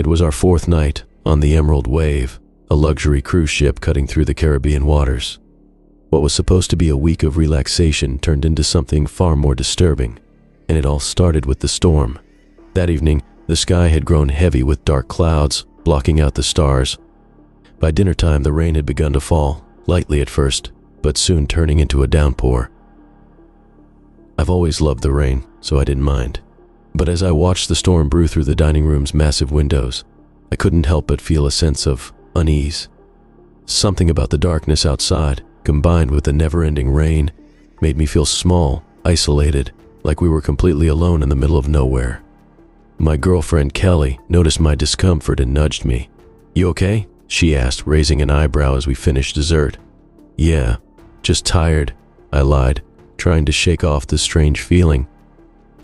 was our fourth night on the Emerald Wave, a luxury cruise ship cutting through the Caribbean waters. What was supposed to be a week of relaxation turned into something far more disturbing, and it all started with the storm. That evening, the sky had grown heavy with dark clouds, blocking out the stars. By dinner time, the rain had begun to fall, lightly at first, but soon turning into a downpour. I've always loved the rain, so I didn't mind. But as I watched the storm brew through the dining room's massive windows, I couldn't help but feel a sense of unease. Something about the darkness outside, combined with the never-ending rain, made me feel small, isolated, like we were completely alone in the middle of nowhere. My girlfriend Kelly noticed my discomfort and nudged me. "You okay?" she asked, raising an eyebrow as we finished dessert. "Yeah, just tired," I lied, trying to shake off the strange feeling.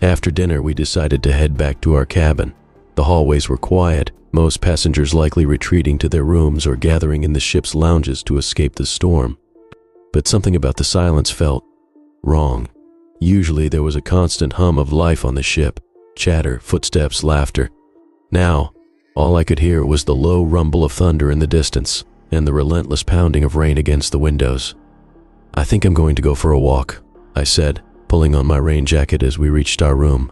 After dinner, we decided to head back to our cabin. The hallways were quiet, most passengers likely retreating to their rooms or gathering in the ship's lounges to escape the storm. But something about the silence felt wrong. Usually there was a constant hum of life on the ship, chatter, footsteps, laughter. Now, all I could hear was the low rumble of thunder in the distance and the relentless pounding of rain against the windows. "I think I'm going to go for a walk," I said, pulling on my rain jacket as we reached our room.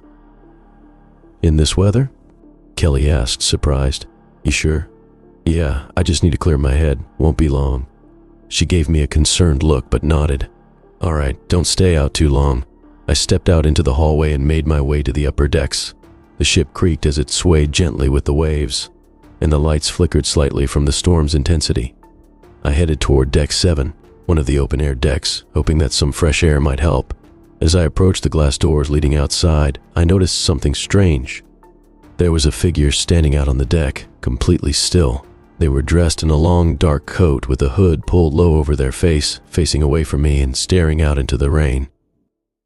"In this weather?" Kelly asked, surprised. "You sure?" "Yeah, I just need to clear my head. Won't be long." She gave me a concerned look but nodded. "All right, don't stay out too long." I stepped out into the hallway and made my way to the upper decks. The ship creaked as it swayed gently with the waves, and the lights flickered slightly from the storm's intensity. I headed toward Deck 7, one of the open-air decks, hoping that some fresh air might help. As I approached the glass doors leading outside, I noticed something strange. There was a figure standing out on the deck, completely still. They were dressed in a long, dark coat with a hood pulled low over their face, facing away from me and staring out into the rain.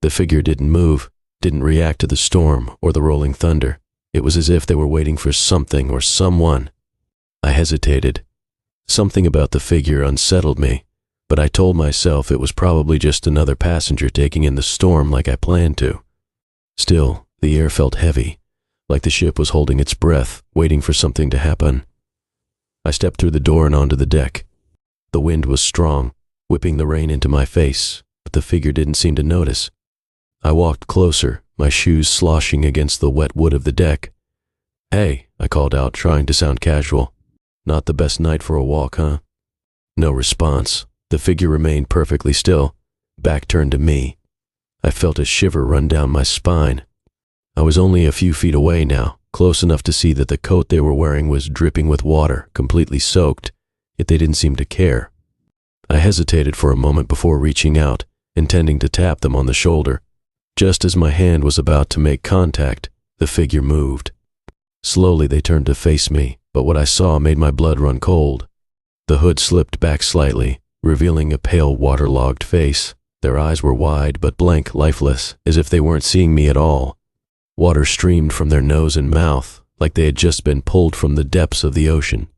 The figure didn't move, didn't react to the storm or the rolling thunder. It was as if they were waiting for something or someone. I hesitated. Something about the figure unsettled me, but I told myself it was probably just another passenger taking in the storm like I planned to. Still, the air felt heavy, like the ship was holding its breath, waiting for something to happen. I stepped through the door and onto the deck. The wind was strong, whipping the rain into my face, but the figure didn't seem to notice. I walked closer, my shoes sloshing against the wet wood of the deck. "Hey," I called out, trying to sound casual. "Not the best night for a walk, huh?" No response. The figure remained perfectly still, back turned to me. I felt a shiver run down my spine. I was only a few feet away now, close enough to see that the coat they were wearing was dripping with water, completely soaked, yet they didn't seem to care. I hesitated for a moment before reaching out, intending to tap them on the shoulder. Just as my hand was about to make contact, the figure moved. Slowly they turned to face me, but what I saw made my blood run cold. The hood slipped back slightly, revealing a pale, waterlogged face. Their eyes were wide but blank, lifeless, as if they weren't seeing me at all. Water streamed from their nose and mouth, like they had just been pulled from the depths of the ocean.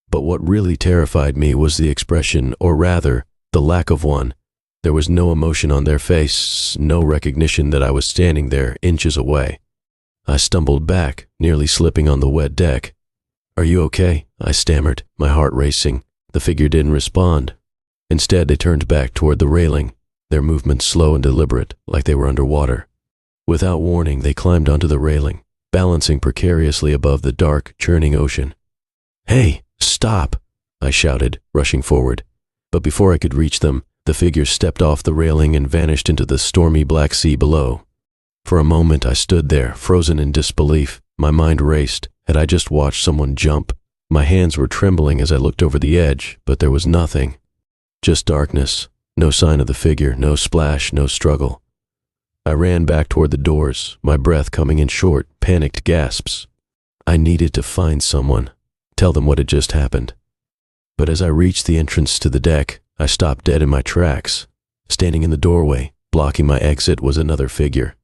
But what really terrified me was the expression, or rather, the lack of one. There was no emotion on their face, no recognition that I was standing there, inches away. I stumbled back, nearly slipping on the wet deck. "Are you okay?" I stammered, my heart racing. The figure didn't respond. Instead, they turned back toward the railing, their movements slow and deliberate, like they were underwater. Without warning, they climbed onto the railing, balancing precariously above the dark, churning ocean. "Hey, stop!" I shouted, rushing forward. But before I could reach them, the figure stepped off the railing and vanished into the stormy Black Sea below. For a moment I stood there, frozen in disbelief. My mind raced. Had I just watched someone jump? My hands were trembling as I looked over the edge, but there was nothing. Just darkness. No sign of the figure, no splash, no struggle. I ran back toward the doors, my breath coming in short, panicked gasps. I needed to find someone, tell them what had just happened. But as I reached the entrance to the deck, I stopped dead in my tracks. Standing in the doorway, blocking my exit, was another figure.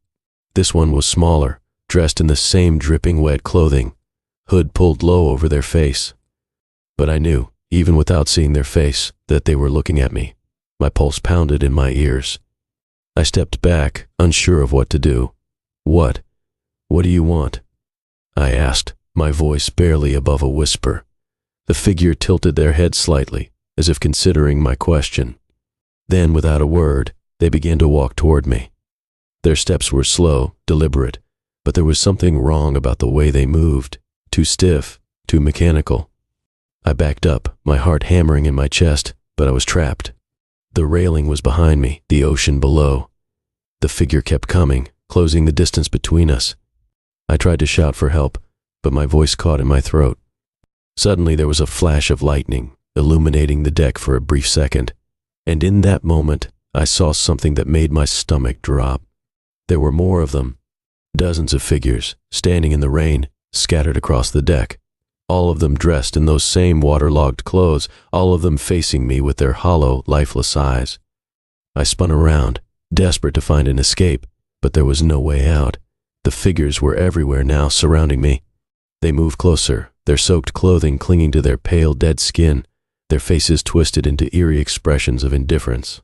This one was smaller, dressed in the same dripping wet clothing, hood pulled low over their face. But I knew, even without seeing their face, that they were looking at me. My pulse pounded in my ears. I stepped back, unsure of what to do. What do you want?" I asked, my voice barely above a whisper. The figure tilted their head slightly, as if considering my question. Then, without a word, they began to walk toward me. Their steps were slow, deliberate, but there was something wrong about the way they moved, too stiff, too mechanical. I backed up, my heart hammering in my chest, but I was trapped. The railing was behind me, the ocean below. The figure kept coming, closing the distance between us. I tried to shout for help, but my voice caught in my throat. Suddenly there was a flash of lightning, illuminating the deck for a brief second, and in that moment I saw something that made my stomach drop. There were more of them, dozens of figures, standing in the rain, scattered across the deck. All of them dressed in those same waterlogged clothes, all of them facing me with their hollow, lifeless eyes. I spun around, desperate to find an escape, but there was no way out. The figures were everywhere now, surrounding me. They moved closer, their soaked clothing clinging to their pale, dead skin, their faces twisted into eerie expressions of indifference.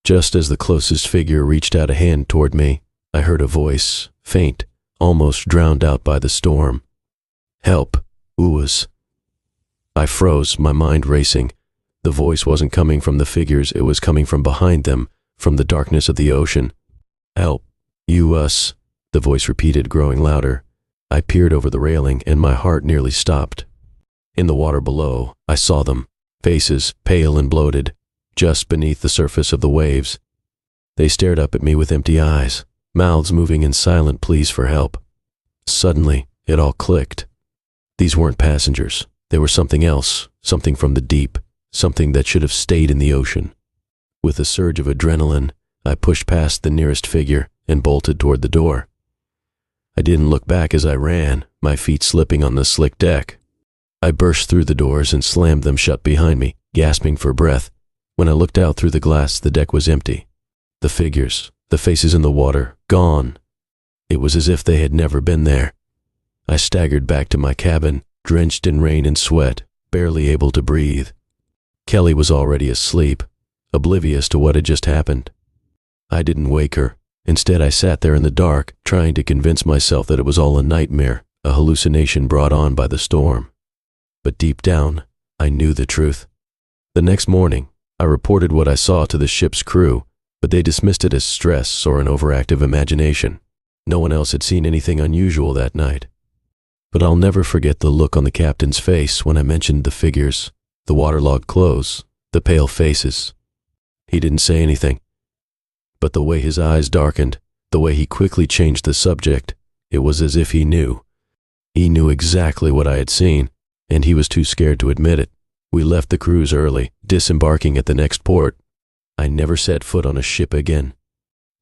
Just as the closest figure reached out a hand toward me, I heard a voice, faint, almost drowned out by the storm. "Help, Uwas." I froze, my mind racing. The voice wasn't coming from the figures, it was coming from behind them, from the darkness of the ocean. "Help, Uwas," the voice repeated, growing louder. I peered over the railing, and my heart nearly stopped. In the water below, I saw them, faces pale and bloated, just beneath the surface of the waves. They stared up at me with empty eyes, mouths moving in silent pleas for help. Suddenly, it all clicked. These weren't passengers. They were something else, something from the deep, something that should have stayed in the ocean. With a surge of adrenaline, I pushed past the nearest figure and bolted toward the door. I didn't look back as I ran, my feet slipping on the slick deck. I burst through the doors and slammed them shut behind me, gasping for breath. When I looked out through the glass, the deck was empty. The figures, the faces in the water, gone. It was as if they had never been there. I staggered back to my cabin, drenched in rain and sweat, barely able to breathe. Kelly was already asleep, oblivious to what had just happened. I didn't wake her. Instead, I sat there in the dark, trying to convince myself that it was all a nightmare, a hallucination brought on by the storm. But deep down, I knew the truth. The next morning, I reported what I saw to the ship's crew, but they dismissed it as stress or an overactive imagination. No one else had seen anything unusual that night. But I'll never forget the look on the captain's face when I mentioned the figures, the waterlogged clothes, the pale faces. He didn't say anything. But the way his eyes darkened, the way he quickly changed the subject, it was as if he knew. He knew exactly what I had seen, and he was too scared to admit it. We left the cruise early, disembarking at the next port. I never set foot on a ship again,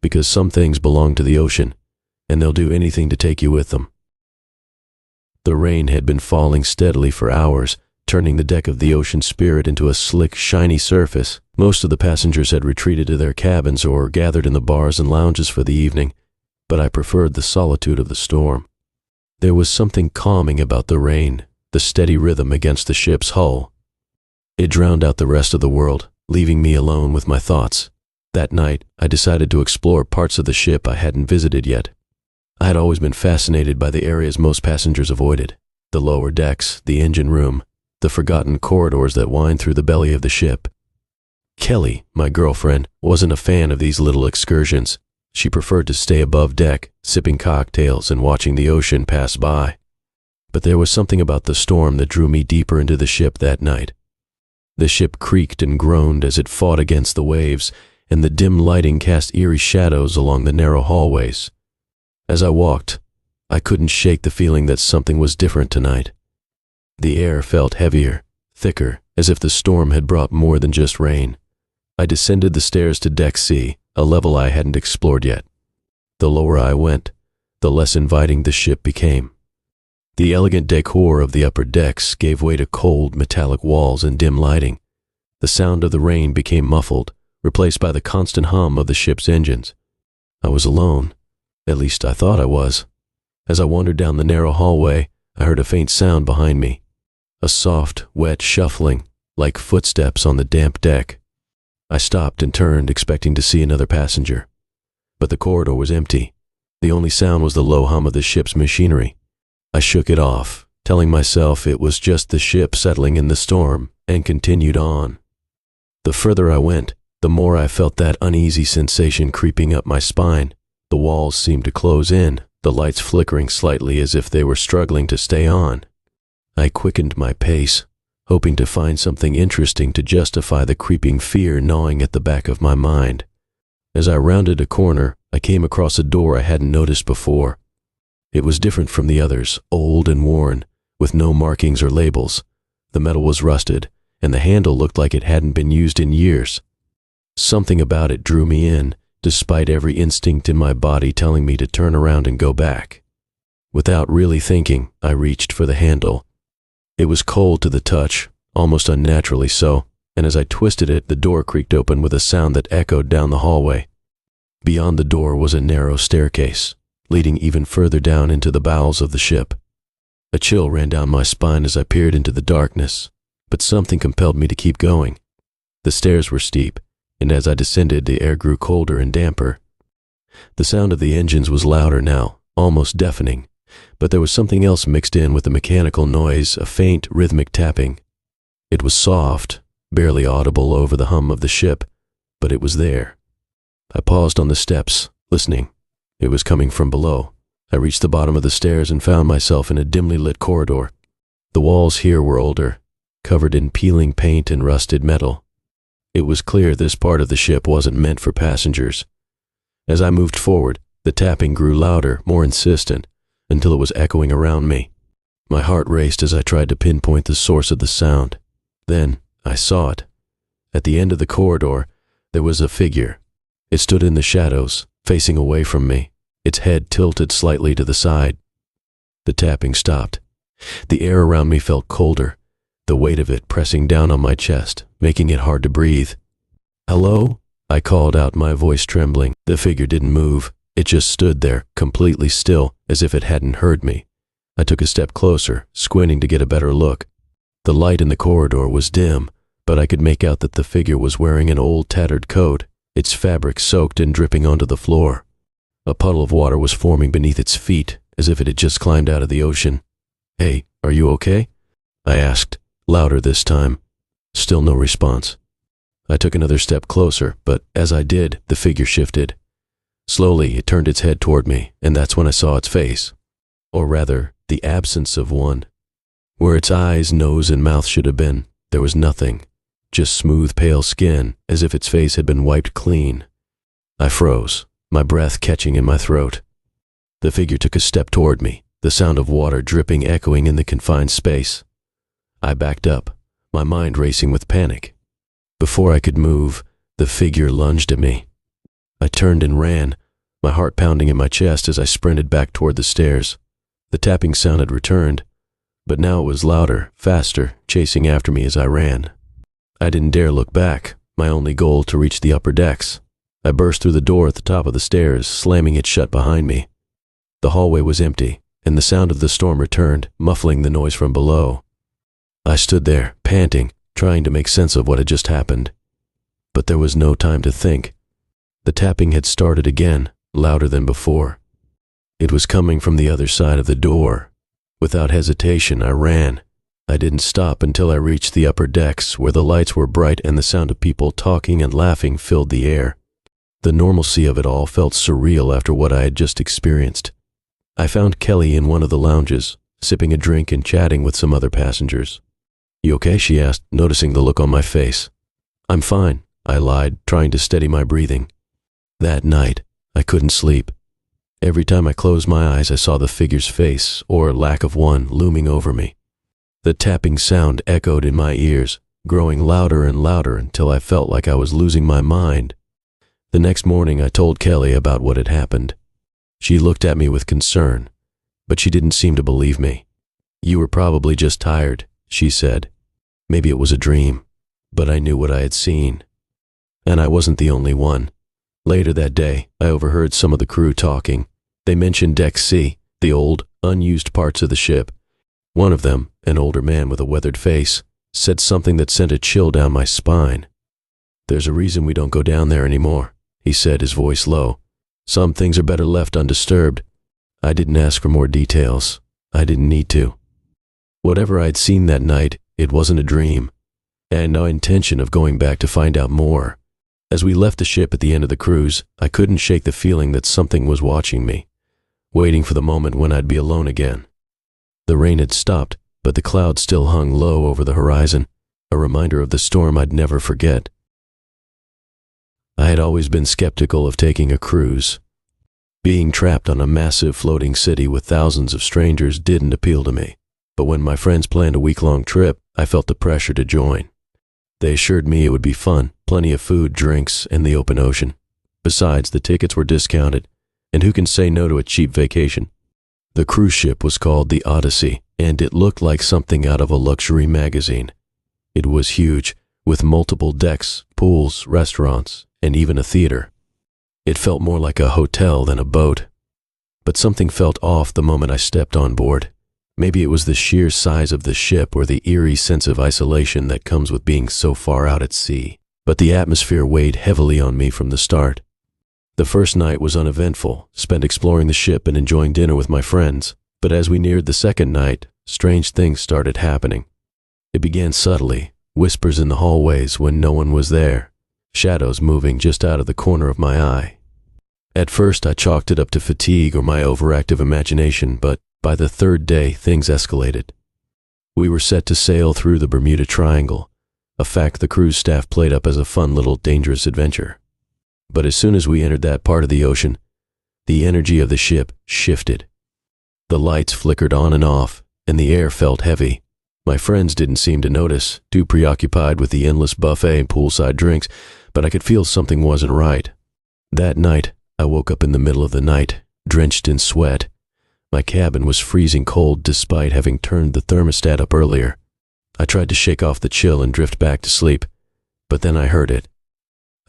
because some things belong to the ocean, and they'll do anything to take you with them. The rain had been falling steadily for hours, turning the deck of the Ocean Spirit into a slick, shiny surface. Most of the passengers had retreated to their cabins or gathered in the bars and lounges for the evening, but I preferred the solitude of the storm. There was something calming about the rain, the steady rhythm against the ship's hull. It drowned out the rest of the world, leaving me alone with my thoughts. That night, I decided to explore parts of the ship I hadn't visited yet. I had always been fascinated by the areas most passengers avoided: the lower decks, the engine room, the forgotten corridors that wind through the belly of the ship. Kelly, my girlfriend, wasn't a fan of these little excursions. She preferred to stay above deck, sipping cocktails and watching the ocean pass by. But there was something about the storm that drew me deeper into the ship that night. The ship creaked and groaned as it fought against the waves, and the dim lighting cast eerie shadows along the narrow hallways. As I walked, I couldn't shake the feeling that something was different tonight. The air felt heavier, thicker, as if the storm had brought more than just rain. I descended the stairs to Deck C, a level I hadn't explored yet. The lower I went, the less inviting the ship became. The elegant decor of the upper decks gave way to cold, metallic walls and dim lighting. The sound of the rain became muffled, replaced by the constant hum of the ship's engines. I was alone. At least I thought I was. As I wandered down the narrow hallway, I heard a faint sound behind me. A soft, wet shuffling, like footsteps on the damp deck. I stopped and turned, expecting to see another passenger. But the corridor was empty. The only sound was the low hum of the ship's machinery. I shook it off, telling myself it was just the ship settling in the storm, and continued on. The further I went, the more I felt that uneasy sensation creeping up my spine. The walls seemed to close in, the lights flickering slightly as if they were struggling to stay on. I quickened my pace, hoping to find something interesting to justify the creeping fear gnawing at the back of my mind. As I rounded a corner, I came across a door I hadn't noticed before. It was different from the others, old and worn, with no markings or labels. The metal was rusted, and the handle looked like it hadn't been used in years. Something about it drew me in, despite every instinct in my body telling me to turn around and go back. Without really thinking, I reached for the handle. It was cold to the touch, almost unnaturally so, and as I twisted it, the door creaked open with a sound that echoed down the hallway. Beyond the door was a narrow staircase, leading even further down into the bowels of the ship. A chill ran down my spine as I peered into the darkness, but something compelled me to keep going. The stairs were steep, and as I descended, the air grew colder and damper. The sound of the engines was louder now, almost deafening, but there was something else mixed in with the mechanical noise, a faint, rhythmic tapping. It was soft, barely audible over the hum of the ship, but it was there. I paused on the steps, listening. It was coming from below. I reached the bottom of the stairs and found myself in a dimly lit corridor. The walls here were older, covered in peeling paint and rusted metal. It was clear this part of the ship wasn't meant for passengers. As I moved forward, the tapping grew louder, more insistent, until it was echoing around me. My heart raced as I tried to pinpoint the source of the sound. Then I saw it. At the end of the corridor, there was a figure. It stood in the shadows, facing away from me, its head tilted slightly to the side. The tapping stopped. The air around me felt colder, the weight of it pressing down on my chest, making it hard to breathe. "Hello?" I called out, my voice trembling. The figure didn't move. It just stood there, completely still, as if it hadn't heard me. I took a step closer, squinting to get a better look. The light in the corridor was dim, but I could make out that the figure was wearing an old tattered coat, its fabric soaked and dripping onto the floor. A puddle of water was forming beneath its feet, as if it had just climbed out of the ocean. "Hey, are you okay?" I asked, louder this time. Still no response. I took another step closer, but as I did, the figure shifted. Slowly, it turned its head toward me, and that's when I saw its face. Or rather, the absence of one. Where its eyes, nose, and mouth should have been, there was nothing. Just smooth, pale skin, as if its face had been wiped clean. I froze, my breath catching in my throat. The figure took a step toward me, the sound of water dripping echoing in the confined space. I backed up, my mind racing with panic. Before I could move, the figure lunged at me. I turned and ran, my heart pounding in my chest as I sprinted back toward the stairs. The tapping sound had returned, but now it was louder, faster, chasing after me as I ran. I didn't dare look back, my only goal to reach the upper decks. I burst through the door at the top of the stairs, slamming it shut behind me. The hallway was empty, and the sound of the storm returned, muffling the noise from below. I stood there, panting, trying to make sense of what had just happened. But there was no time to think. The tapping had started again, louder than before. It was coming from the other side of the door. Without hesitation, I ran. I didn't stop until I reached the upper decks, where the lights were bright and the sound of people talking and laughing filled the air. The normalcy of it all felt surreal after what I had just experienced. I found Kelly in one of the lounges, sipping a drink and chatting with some other passengers. "You okay?" she asked, noticing the look on my face. "I'm fine," I lied, trying to steady my breathing. That night, I couldn't sleep. Every time I closed my eyes, I saw the figure's face, or lack of one, looming over me. The tapping sound echoed in my ears, growing louder and louder until I felt like I was losing my mind. The next morning, I told Kelly about what had happened. She looked at me with concern, but she didn't seem to believe me. "You were probably just tired," she said. "Maybe it was a dream, but I knew what I had seen." And I wasn't the only one. Later that day, I overheard some of the crew talking. They mentioned Deck C, the old, unused parts of the ship. One of them, an older man with a weathered face, said something that sent a chill down my spine. "There's a reason we don't go down there anymore," he said, his voice low. "Some things are better left undisturbed." I didn't ask for more details. I didn't need to. Whatever I'd seen that night, it wasn't a dream. I had no intention of going back to find out more. As we left the ship at the end of the cruise, I couldn't shake the feeling that something was watching me, waiting for the moment when I'd be alone again. The rain had stopped, but the clouds still hung low over the horizon, a reminder of the storm I'd never forget. I had always been skeptical of taking a cruise. Being trapped on a massive floating city with thousands of strangers didn't appeal to me, but when my friends planned a week-long trip, I felt the pressure to join. They assured me it would be fun, plenty of food, drinks, and the open ocean. Besides, the tickets were discounted, and who can say no to a cheap vacation? The cruise ship was called the Odyssey, and it looked like something out of a luxury magazine. It was huge, with multiple decks, pools, restaurants, and even a theater. It felt more like a hotel than a boat. But something felt off the moment I stepped on board. Maybe it was the sheer size of the ship or the eerie sense of isolation that comes with being so far out at sea. But the atmosphere weighed heavily on me from the start. The first night was uneventful, spent exploring the ship and enjoying dinner with my friends. But as we neared the second night, strange things started happening. It began subtly, whispers in the hallways when no one was there, shadows moving just out of the corner of my eye. At first I chalked it up to fatigue or my overactive imagination, but by the third day, things escalated. We were set to sail through the Bermuda Triangle, a fact the cruise staff played up as a fun little dangerous adventure. But as soon as we entered that part of the ocean, the energy of the ship shifted. The lights flickered on and off, and the air felt heavy. My friends didn't seem to notice, too preoccupied with the endless buffet and poolside drinks, but I could feel something wasn't right. That night, I woke up in the middle of the night, drenched in sweat. My cabin was freezing cold despite having turned the thermostat up earlier. I tried to shake off the chill and drift back to sleep, but then I heard it.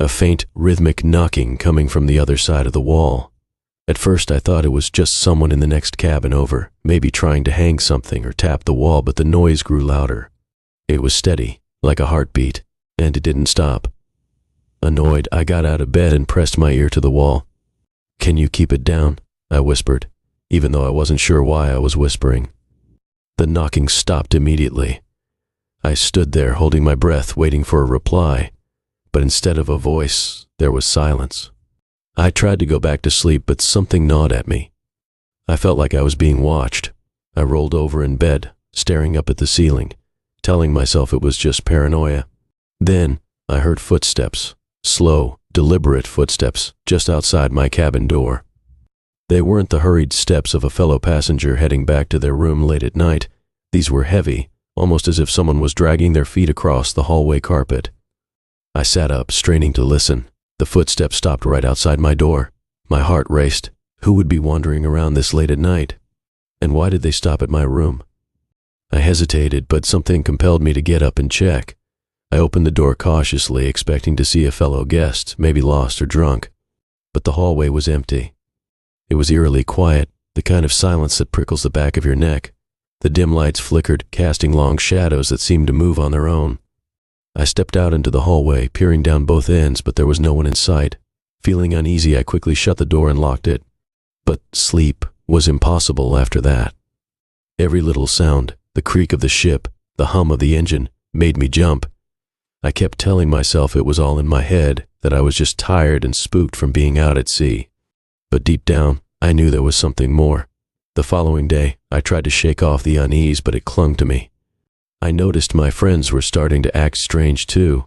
A faint, rhythmic knocking coming from the other side of the wall. At first I thought it was just someone in the next cabin over, maybe trying to hang something or tap the wall, but the noise grew louder. It was steady, like a heartbeat, and it didn't stop. Annoyed, I got out of bed and pressed my ear to the wall. "Can you keep it down?" I whispered, even though I wasn't sure why I was whispering. The knocking stopped immediately. I stood there holding my breath, waiting for a reply, but instead of a voice, there was silence. I tried to go back to sleep, but something gnawed at me. I felt like I was being watched. I rolled over in bed, staring up at the ceiling, telling myself it was just paranoia. Then I heard footsteps, slow, deliberate footsteps, just outside my cabin door. They weren't the hurried steps of a fellow passenger heading back to their room late at night. These were heavy, almost as if someone was dragging their feet across the hallway carpet. I sat up, straining to listen. The footsteps stopped right outside my door. My heart raced. Who would be wandering around this late at night? And why did they stop at my room? I hesitated, but something compelled me to get up and check. I opened the door cautiously, expecting to see a fellow guest, maybe lost or drunk. But the hallway was empty. It was eerily quiet, the kind of silence that prickles the back of your neck. The dim lights flickered, casting long shadows that seemed to move on their own. I stepped out into the hallway, peering down both ends, but there was no one in sight. Feeling uneasy, I quickly shut the door and locked it. But sleep was impossible after that. Every little sound, the creak of the ship, the hum of the engine, made me jump. I kept telling myself it was all in my head, that I was just tired and spooked from being out at sea. But deep down, I knew there was something more. The following day, I tried to shake off the unease, but it clung to me. I noticed my friends were starting to act strange too.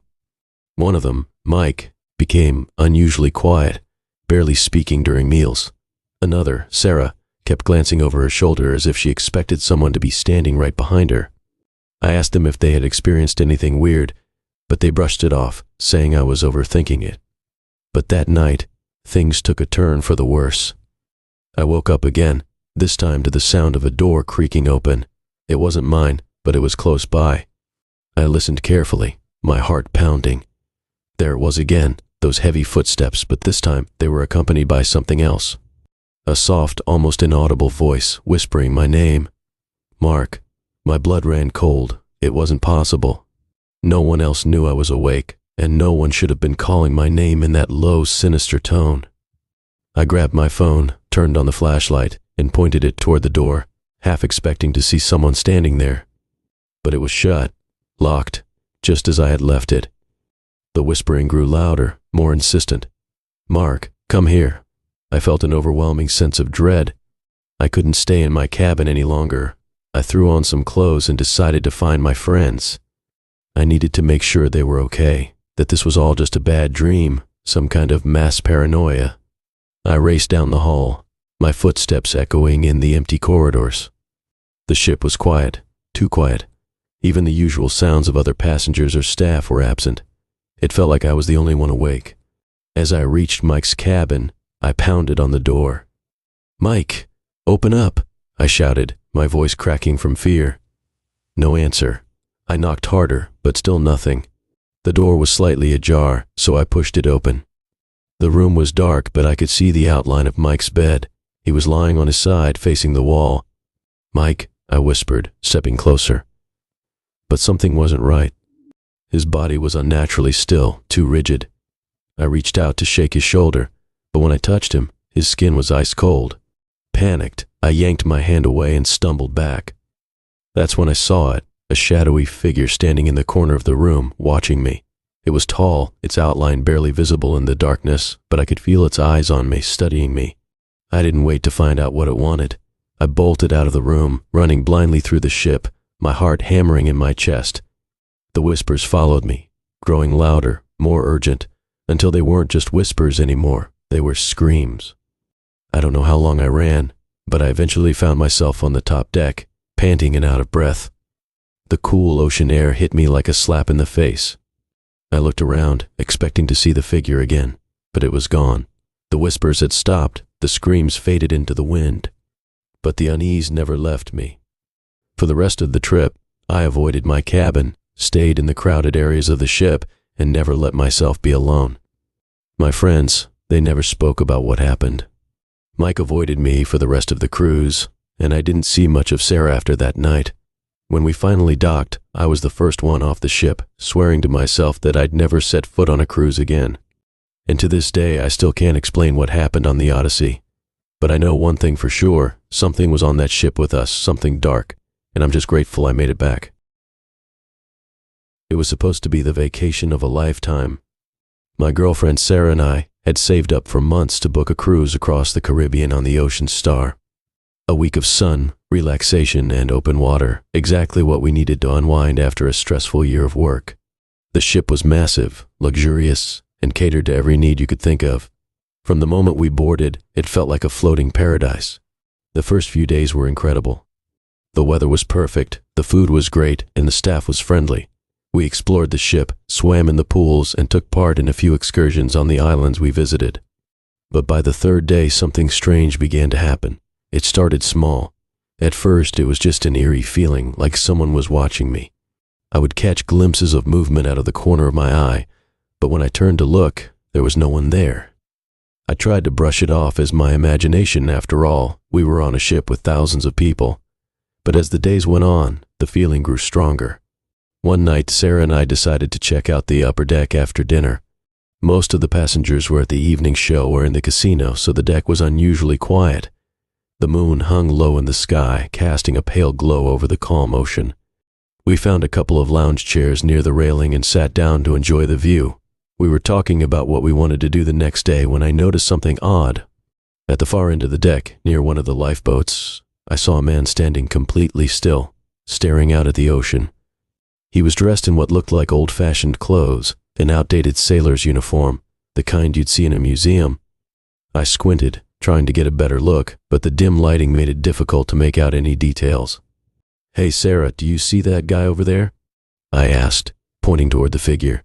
One of them, Mike, became unusually quiet, barely speaking during meals. Another, Sarah, kept glancing over her shoulder as if she expected someone to be standing right behind her. I asked them if they had experienced anything weird, but they brushed it off, saying I was overthinking it. But that night, things took a turn for the worse. I woke up again, this time to the sound of a door creaking open. It wasn't mine, but it was close by. I listened carefully, my heart pounding. There it was again, those heavy footsteps, but this time they were accompanied by something else. A soft, almost inaudible voice whispering my name. Mark. My blood ran cold. It wasn't possible. No one else knew I was awake, and no one should have been calling my name in that low, sinister tone. I grabbed my phone, turned on the flashlight, and pointed it toward the door, half expecting to see someone standing there, but it was shut, locked, just as I had left it. The whispering grew louder, more insistent. "Mark, come here." I felt an overwhelming sense of dread. I couldn't stay in my cabin any longer. I threw on some clothes and decided to find my friends. I needed to make sure they were okay, that this was all just a bad dream, some kind of mass paranoia. I raced down the hall, my footsteps echoing in the empty corridors. The ship was quiet, too quiet. Even the usual sounds of other passengers or staff were absent. It felt like I was the only one awake. As I reached Mike's cabin, I pounded on the door. "Mike, open up," I shouted, my voice cracking from fear. No answer. I knocked harder, but still nothing. The door was slightly ajar, so I pushed it open. The room was dark, but I could see the outline of Mike's bed. He was lying on his side, facing the wall. "Mike," I whispered, stepping closer. But something wasn't right. His body was unnaturally still, too rigid. I reached out to shake his shoulder, but when I touched him, his skin was ice cold. Panicked, I yanked my hand away and stumbled back. That's when I saw it, a shadowy figure standing in the corner of the room, watching me. It was tall, its outline barely visible in the darkness, but I could feel its eyes on me, studying me. I didn't wait to find out what it wanted. I bolted out of the room, running blindly through the ship, my heart hammering in my chest. The whispers followed me, growing louder, more urgent, until they weren't just whispers anymore, they were screams. I don't know how long I ran, but I eventually found myself on the top deck, panting and out of breath. The cool ocean air hit me like a slap in the face. I looked around, expecting to see the figure again, but it was gone. The whispers had stopped, the screams faded into the wind. But the unease never left me. For the rest of the trip, I avoided my cabin, stayed in the crowded areas of the ship, and never let myself be alone. My friends, they never spoke about what happened. Mike avoided me for the rest of the cruise, and I didn't see much of Sarah after that night. When we finally docked, I was the first one off the ship, swearing to myself that I'd never set foot on a cruise again. And to this day, I still can't explain what happened on the Odyssey. But I know one thing for sure, something was on that ship with us, something dark, and I'm just grateful I made it back. It was supposed to be the vacation of a lifetime. My girlfriend Sarah and I had saved up for months to book a cruise across the Caribbean on the Ocean Star. A week of sun, relaxation, and open water, exactly what we needed to unwind after a stressful year of work. The ship was massive, luxurious, and catered to every need you could think of. From the moment we boarded, it felt like a floating paradise. The first few days were incredible. The weather was perfect, the food was great, and the staff was friendly. We explored the ship, swam in the pools, and took part in a few excursions on the islands we visited. But by the third day, something strange began to happen. It started small. At first, it was just an eerie feeling, like someone was watching me. I would catch glimpses of movement out of the corner of my eye, but when I turned to look, there was no one there. I tried to brush it off as my imagination. After all, we were on a ship with thousands of people. But as the days went on, the feeling grew stronger. One night, Sarah and I decided to check out the upper deck after dinner. Most of the passengers were at the evening show or in the casino, so the deck was unusually quiet. The moon hung low in the sky, casting a pale glow over the calm ocean. We found a couple of lounge chairs near the railing and sat down to enjoy the view. We were talking about what we wanted to do the next day when I noticed something odd. At the far end of the deck, near one of the lifeboats, I saw a man standing completely still, staring out at the ocean. He was dressed in what looked like old-fashioned clothes, an outdated sailor's uniform, the kind you'd see in a museum. I squinted, trying to get a better look, but the dim lighting made it difficult to make out any details. "Hey Sarah, do you see that guy over there?" I asked, pointing toward the figure.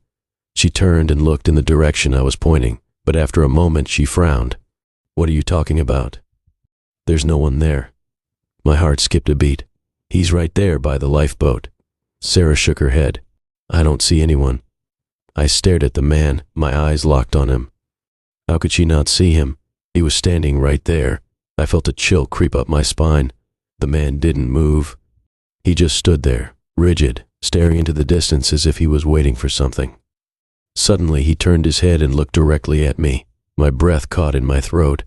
She turned and looked in the direction I was pointing, but after a moment she frowned. "What are you talking about?" "There's no one there." My heart skipped a beat. "He's right there by the lifeboat." Sarah shook her head. "I don't see anyone." I stared at the man, my eyes locked on him. How could she not see him? He was standing right there. I felt a chill creep up my spine. The man didn't move. He just stood there, rigid, staring into the distance as if he was waiting for something. Suddenly he turned his head and looked directly at me. My breath caught in my throat.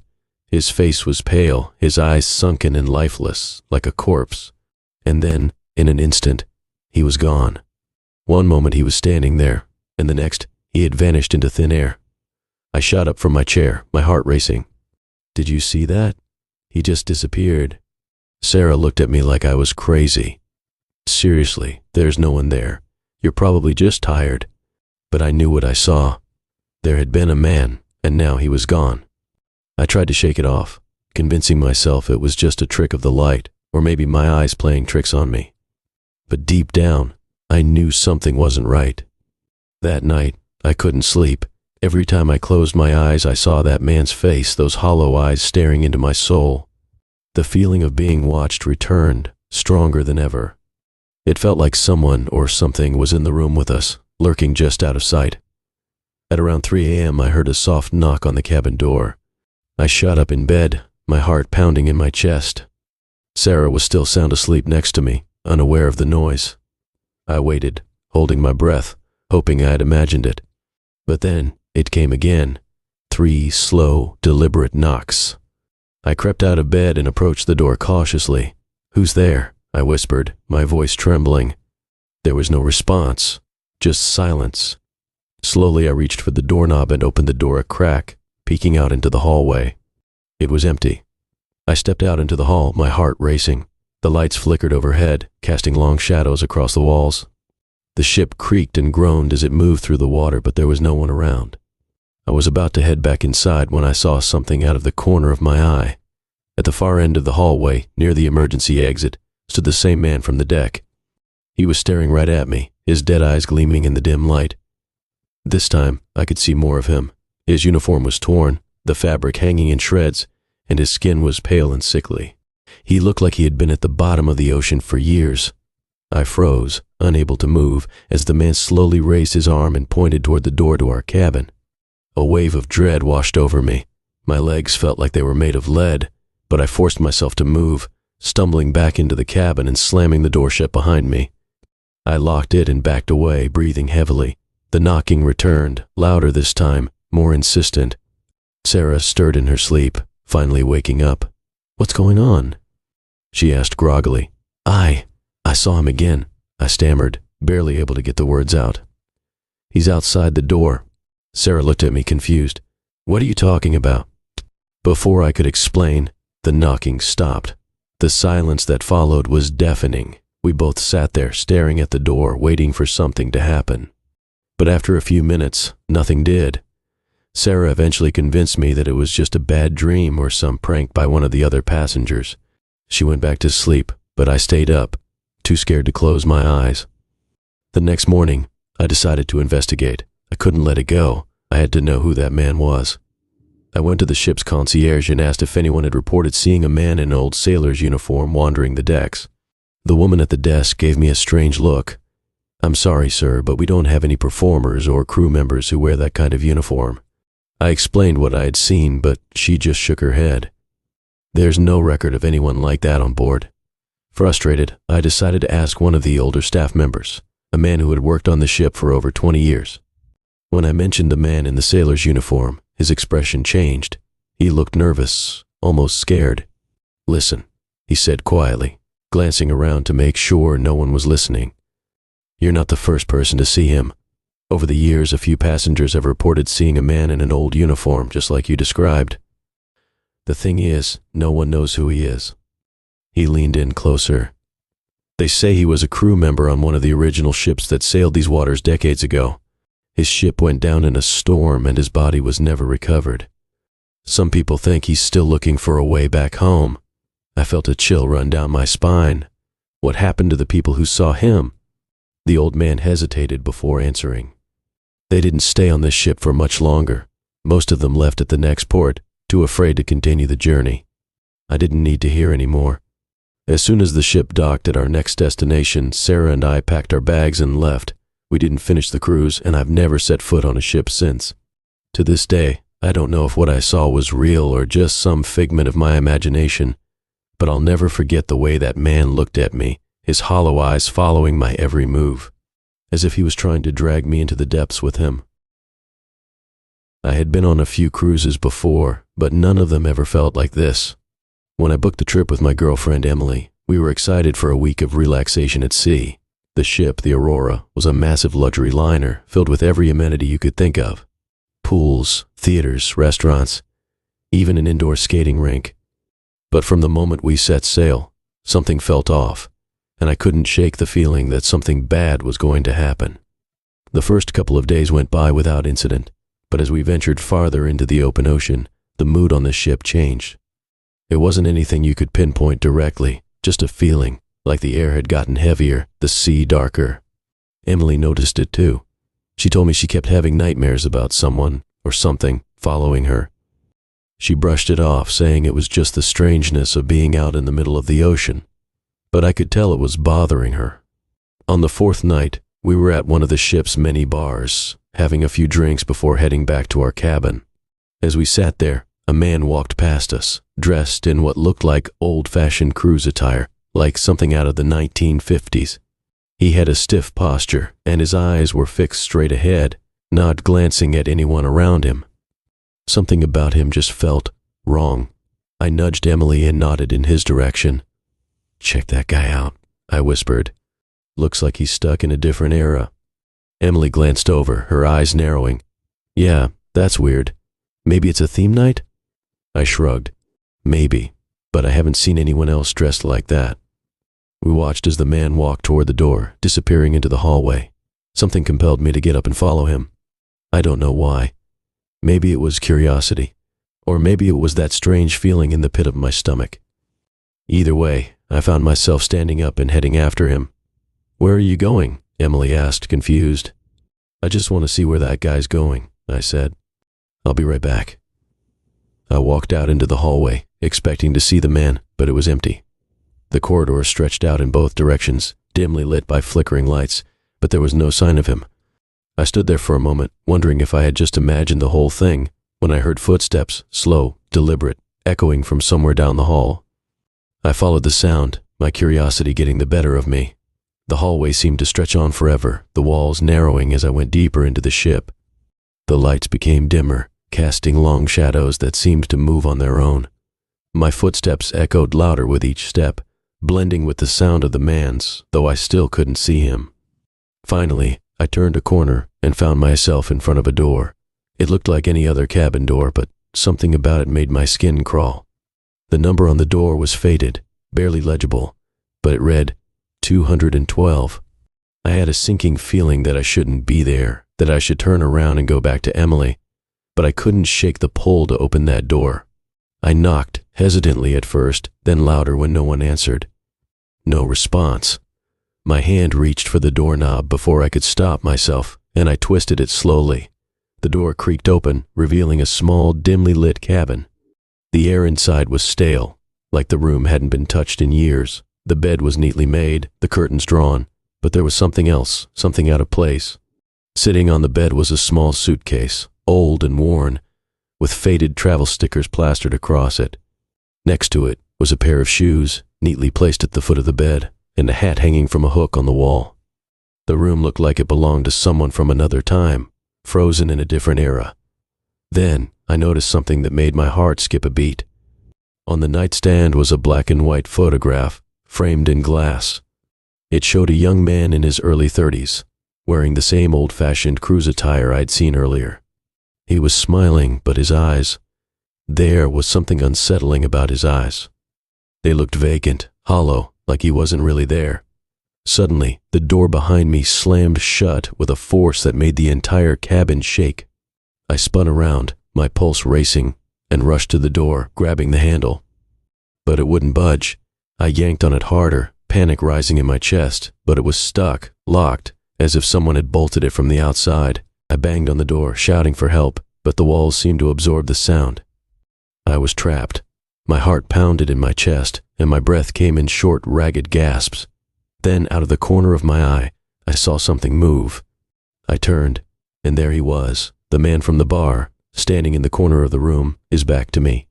His face was pale, his eyes sunken and lifeless, like a corpse. And then, in an instant, He was gone. One moment he was standing there, and the next he had vanished into thin air. I shot up from my chair, my heart racing. "Did you see that? He just disappeared." Sarah looked at me like I was crazy. "Seriously, there's no one there. You're probably just tired." But I knew what I saw. There had been a man, and now he was gone. I tried to shake it off, convincing myself it was just a trick of the light, or maybe my eyes playing tricks on me. But deep down, I knew something wasn't right. That night, I couldn't sleep. Every time I closed my eyes, I saw that man's face, those hollow eyes staring into my soul. The feeling of being watched returned, stronger than ever. It felt like someone or something was in the room with us, lurking just out of sight. At around 3 a.m., I heard a soft knock on the cabin door. I shot up in bed, my heart pounding in my chest. Sarah was still sound asleep next to me, unaware of the noise. I waited, holding my breath, hoping I had imagined it. But then it came again. 3 slow, deliberate knocks. I crept out of bed and approached the door cautiously. "Who's there?" I whispered, my voice trembling. There was no response, just silence. Slowly I reached for the doorknob and opened the door a crack, peeking out into the hallway. It was empty. I stepped out into the hall, my heart racing. The lights flickered overhead, casting long shadows across the walls. The ship creaked and groaned as it moved through the water, but there was no one around. I was about to head back inside when I saw something out of the corner of my eye. At the far end of the hallway, near the emergency exit, stood the same man from the deck. He was staring right at me, his dead eyes gleaming in the dim light. This time, I could see more of him. His uniform was torn, the fabric hanging in shreds, and his skin was pale and sickly. He looked like he had been at the bottom of the ocean for years. I froze, unable to move, as the man slowly raised his arm and pointed toward the door to our cabin. A wave of dread washed over me. My legs felt like they were made of lead, but I forced myself to move, stumbling back into the cabin and slamming the door shut behind me. I locked it and backed away, breathing heavily. The knocking returned, louder this time, more insistent. Sarah stirred in her sleep, finally waking up. "What's going on?" she asked groggily. I saw him again," I stammered, barely able to get the words out. "He's outside the door." Sarah looked at me confused. "What are you talking about?" Before I could explain, the knocking stopped. The silence that followed was deafening. We both sat there, staring at the door, waiting for something to happen. But after a few minutes, nothing did. Sarah eventually convinced me that it was just a bad dream or some prank by one of the other passengers. She went back to sleep, but I stayed up, too scared to close my eyes. The next morning, I decided to investigate. I couldn't let it go. I had to know who that man was. I went to the ship's concierge and asked if anyone had reported seeing a man in an old sailor's uniform wandering the decks. The woman at the desk gave me a strange look. "I'm sorry, sir, but we don't have any performers or crew members who wear that kind of uniform." I explained what I had seen, but she just shook her head. "There's no record of anyone like that on board." Frustrated, I decided to ask one of the older staff members, a man who had worked on the ship for over 20 years. When I mentioned the man in the sailor's uniform, his expression changed. He looked nervous, almost scared. "Listen," he said quietly, glancing around to make sure no one was listening. "You're not the first person to see him. Over the years, a few passengers have reported seeing a man in an old uniform, just like you described. The thing is, no one knows who he is." He leaned in closer. "They say he was a crew member on one of the original ships that sailed these waters decades ago. His ship went down in a storm and his body was never recovered. Some people think he's still looking for a way back home." I felt a chill run down my spine. What happened to the people who saw him? The old man hesitated before answering. "They didn't stay on this ship for much longer. Most of them left at the next port, too afraid to continue the journey." I didn't need to hear any more. As soon as the ship docked at our next destination, Sarah and I packed our bags and left. We didn't finish the cruise, and I've never set foot on a ship since. To this day, I don't know if what I saw was real or just some figment of my imagination, but I'll never forget the way that man looked at me, his hollow eyes following my every move, as if he was trying to drag me into the depths with him. I had been on a few cruises before, but none of them ever felt like this. When I booked the trip with my girlfriend Emily, we were excited for a week of relaxation at sea. The ship, the Aurora, was a massive luxury liner filled with every amenity you could think of. Pools, theaters, restaurants, even an indoor skating rink. But from the moment we set sail, something felt off, and I couldn't shake the feeling that something bad was going to happen. The first couple of days went by without incident, but as we ventured farther into the open ocean, the mood on the ship changed. It wasn't anything you could pinpoint directly, just a feeling, like the air had gotten heavier, the sea darker. Emily noticed it too. She told me she kept having nightmares about someone or something following her. She brushed it off, saying it was just the strangeness of being out in the middle of the ocean, but I could tell it was bothering her. On the fourth night, we were at one of the ship's many bars, having a few drinks before heading back to our cabin. As we sat there, a man walked past us, dressed in what looked like old-fashioned cruise attire, like something out of the 1950s. He had a stiff posture, and his eyes were fixed straight ahead, not glancing at anyone around him. Something about him just felt wrong. I nudged Emily and nodded in his direction. "Check that guy out," I whispered. "Looks like he's stuck in a different era." Emily glanced over, her eyes narrowing. "Yeah, that's weird. Maybe it's a theme night?" I shrugged. "Maybe, but I haven't seen anyone else dressed like that." We watched as the man walked toward the door, disappearing into the hallway. Something compelled me to get up and follow him. I don't know why. Maybe it was curiosity, or maybe it was that strange feeling in the pit of my stomach. Either way, I found myself standing up and heading after him. "Where are you going?" Emily asked, confused. "I just want to see where that guy's going," I said. "I'll be right back." I walked out into the hallway, expecting to see the man, but it was empty. The corridor stretched out in both directions, dimly lit by flickering lights, but there was no sign of him. I stood there for a moment, wondering if I had just imagined the whole thing, when I heard footsteps, slow, deliberate, echoing from somewhere down the hall. I followed the sound, my curiosity getting the better of me. The hallway seemed to stretch on forever, the walls narrowing as I went deeper into the ship. The lights became dimmer, casting long shadows that seemed to move on their own. My footsteps echoed louder with each step, blending with the sound of the man's, though I still couldn't see him. Finally, I turned a corner and found myself in front of a door. It looked like any other cabin door, but something about it made my skin crawl. The number on the door was faded, barely legible, but it read 212. I had a sinking feeling that I shouldn't be there, that I should turn around and go back to Emily, but I couldn't shake the pull to open that door. I knocked, hesitantly at first, then louder when no one answered. No response. My hand reached for the doorknob before I could stop myself, and I twisted it slowly. The door creaked open, revealing a small, dimly lit cabin. The air inside was stale, like the room hadn't been touched in years. The bed was neatly made, the curtains drawn, but there was something else, something out of place. Sitting on the bed was a small suitcase, old and worn, with faded travel stickers plastered across it. Next to it was a pair of shoes, neatly placed at the foot of the bed, and a hat hanging from a hook on the wall. The room looked like it belonged to someone from another time, frozen in a different era. Then I noticed something that made my heart skip a beat. On the nightstand was a black and white photograph, framed in glass. It showed a young man in his early 30s, wearing the same old-fashioned cruise attire I'd seen earlier. He was smiling, but his eyes... There was something unsettling about his eyes. They looked vacant, hollow, like he wasn't really there. Suddenly, the door behind me slammed shut with a force that made the entire cabin shake. I spun around, my pulse racing, and rushed to the door, grabbing the handle. But it wouldn't budge. I yanked on it harder, panic rising in my chest, but it was stuck, locked, as if someone had bolted it from the outside. I banged on the door, shouting for help, but the walls seemed to absorb the sound. I was trapped. My heart pounded in my chest, and my breath came in short, ragged gasps. Then, out of the corner of my eye, I saw something move. I turned, and there he was, the man from the bar, standing in the corner of the room, his back to me.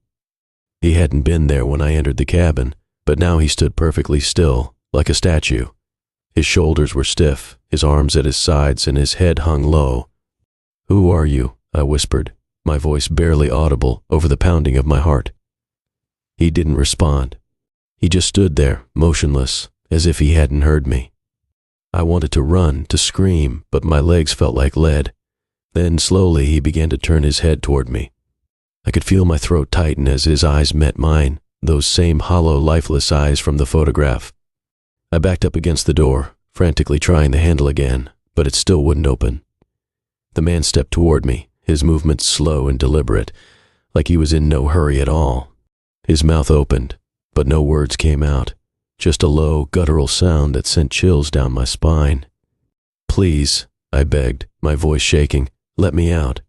He hadn't been there when I entered the cabin, but now he stood perfectly still, like a statue. His shoulders were stiff, his arms at his sides, and his head hung low. "Who are you?" I whispered, my voice barely audible over the pounding of my heart. He didn't respond. He just stood there, motionless, as if he hadn't heard me. I wanted to run, to scream, but my legs felt like lead. Then slowly he began to turn his head toward me. I could feel my throat tighten as his eyes met mine, those same hollow, lifeless eyes from the photograph. I backed up against the door, frantically trying the handle again, but it still wouldn't open. The man stepped toward me, his movements slow and deliberate, like he was in no hurry at all. His mouth opened, but no words came out, just a low, guttural sound that sent chills down my spine. "Please," I begged, my voice shaking, "let me out."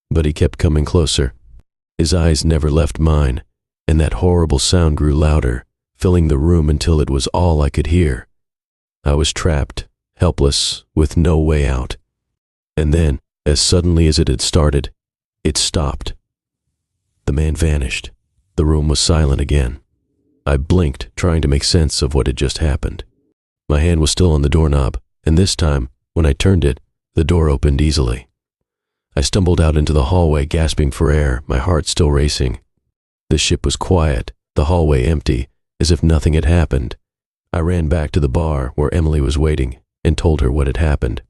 But he kept coming closer. His eyes never left mine, and that horrible sound grew louder, filling the room until it was all I could hear. I was trapped, helpless, with no way out. And then, as suddenly as it had started, it stopped. The man vanished. The room was silent again. I blinked, trying to make sense of what had just happened. My hand was still on the doorknob, and this time, when I turned it, the door opened easily. I stumbled out into the hallway, gasping for air, my heart still racing. The ship was quiet, the hallway empty, as if nothing had happened. I ran back to the bar where Emily was waiting and told her what had happened.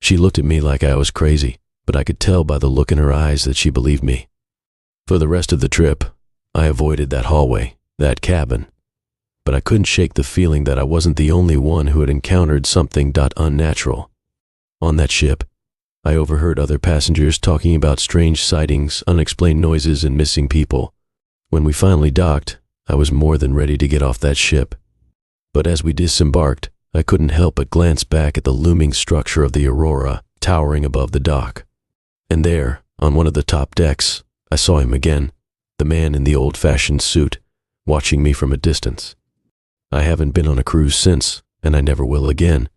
She looked at me like I was crazy, but I could tell by the look in her eyes that she believed me. For the rest of the trip, I avoided that hallway, that cabin. But I couldn't shake the feeling that I wasn't the only one who had encountered something unnatural. On that ship, I overheard other passengers talking about strange sightings, unexplained noises, and missing people. When we finally docked, I was more than ready to get off that ship. But as we disembarked, I couldn't help but glance back at the looming structure of the Aurora towering above the dock. And there, on one of the top decks, I saw him again, the man in the old-fashioned suit, watching me from a distance. I haven't been on a cruise since, and I never will again.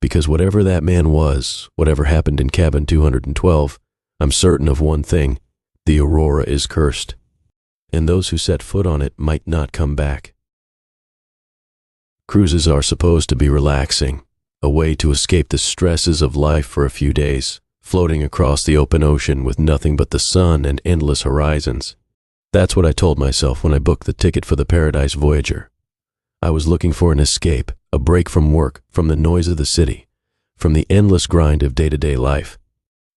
Because whatever that man was, whatever happened in cabin 212, I'm certain of one thing: the Aurora is cursed, and those who set foot on it might not come back. Cruises are supposed to be relaxing, a way to escape the stresses of life for a few days, floating across the open ocean with nothing but the sun and endless horizons. That's what I told myself when I booked the ticket for the Paradise Voyager. I was looking for an escape, a break from work, from the noise of the city, from the endless grind of day-to-day life.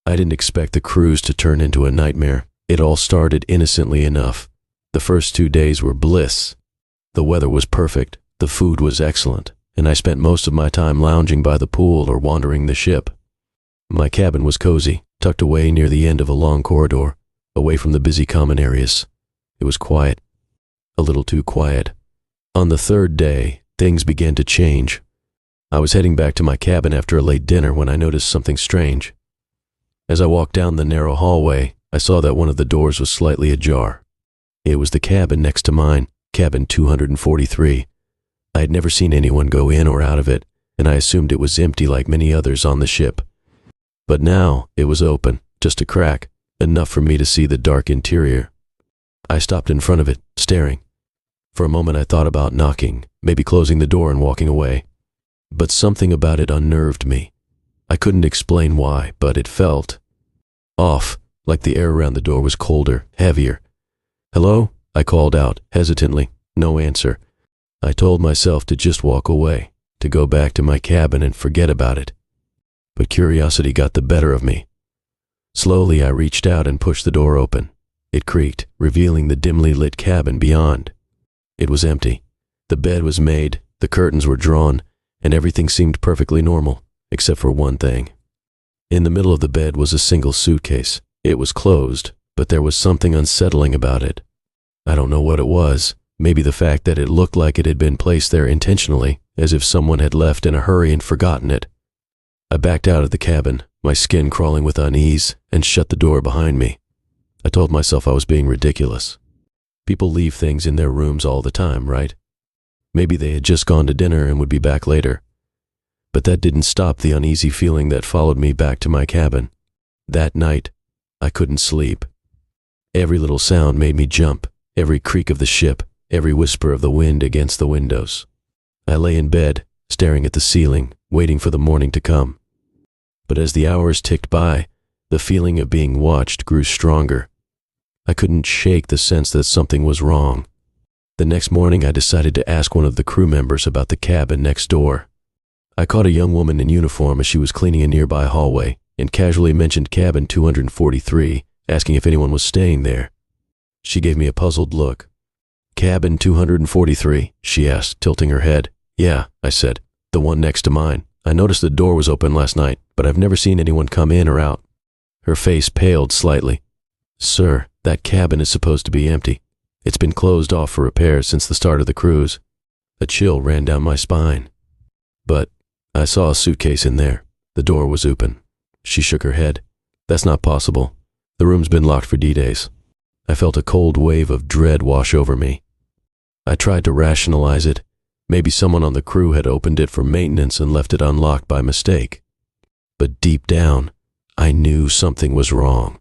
I didn't expect the cruise to turn into a nightmare. It all started innocently enough. The first 2 days were bliss. The weather was perfect, the food was excellent, and I spent most of my time lounging by the pool or wandering the ship. My cabin was cozy, tucked away near the end of a long corridor, away from the busy common areas. It was quiet, a little too quiet. On the third day, things began to change. I was heading back to my cabin after a late dinner when I noticed something strange. As I walked down the narrow hallway, I saw that one of the doors was slightly ajar. It was the cabin next to mine, cabin 243. I had never seen anyone go in or out of it, and I assumed it was empty like many others on the ship. But now it was open, just a crack, enough for me to see the dark interior. I stopped in front of it, staring. For a moment I thought about knocking, maybe closing the door and walking away. But something about it unnerved me. I couldn't explain why, but it felt off, like the air around the door was colder, heavier. "Hello?" I called out, hesitantly. No answer. I told myself to just walk away, to go back to my cabin and forget about it. But curiosity got the better of me. Slowly I reached out and pushed the door open. It creaked, revealing the dimly lit cabin beyond. It was empty. The bed was made, the curtains were drawn, and everything seemed perfectly normal, except for one thing. In the middle of the bed was a single suitcase. It was closed, but there was something unsettling about it. I don't know what it was. Maybe the fact that it looked like it had been placed there intentionally, as if someone had left in a hurry and forgotten it. I backed out of the cabin, my skin crawling with unease, and shut the door behind me. I told myself I was being ridiculous. People leave things in their rooms all the time, right? Maybe they had just gone to dinner and would be back later. But that didn't stop the uneasy feeling that followed me back to my cabin. That night, I couldn't sleep. Every little sound made me jump, every creak of the ship, every whisper of the wind against the windows. I lay in bed, staring at the ceiling, waiting for the morning to come. But as the hours ticked by, the feeling of being watched grew stronger. I couldn't shake the sense that something was wrong. The next morning I decided to ask one of the crew members about the cabin next door. I caught a young woman in uniform as she was cleaning a nearby hallway and casually mentioned cabin 243, asking if anyone was staying there. She gave me a puzzled look. Cabin 243, she asked, tilting her head. Yeah, I said, the one next to mine. I noticed the door was open last night, but I've never seen anyone come in or out. Her face paled slightly. Sir, that cabin is supposed to be empty. It's been closed off for repairs since the start of the cruise. A chill ran down my spine. But I saw a suitcase in there. The door was open. She shook her head. That's not possible. The room's been locked for D-days. I felt a cold wave of dread wash over me. I tried to rationalize it. Maybe someone on the crew had opened it for maintenance and left it unlocked by mistake. But deep down, I knew something was wrong.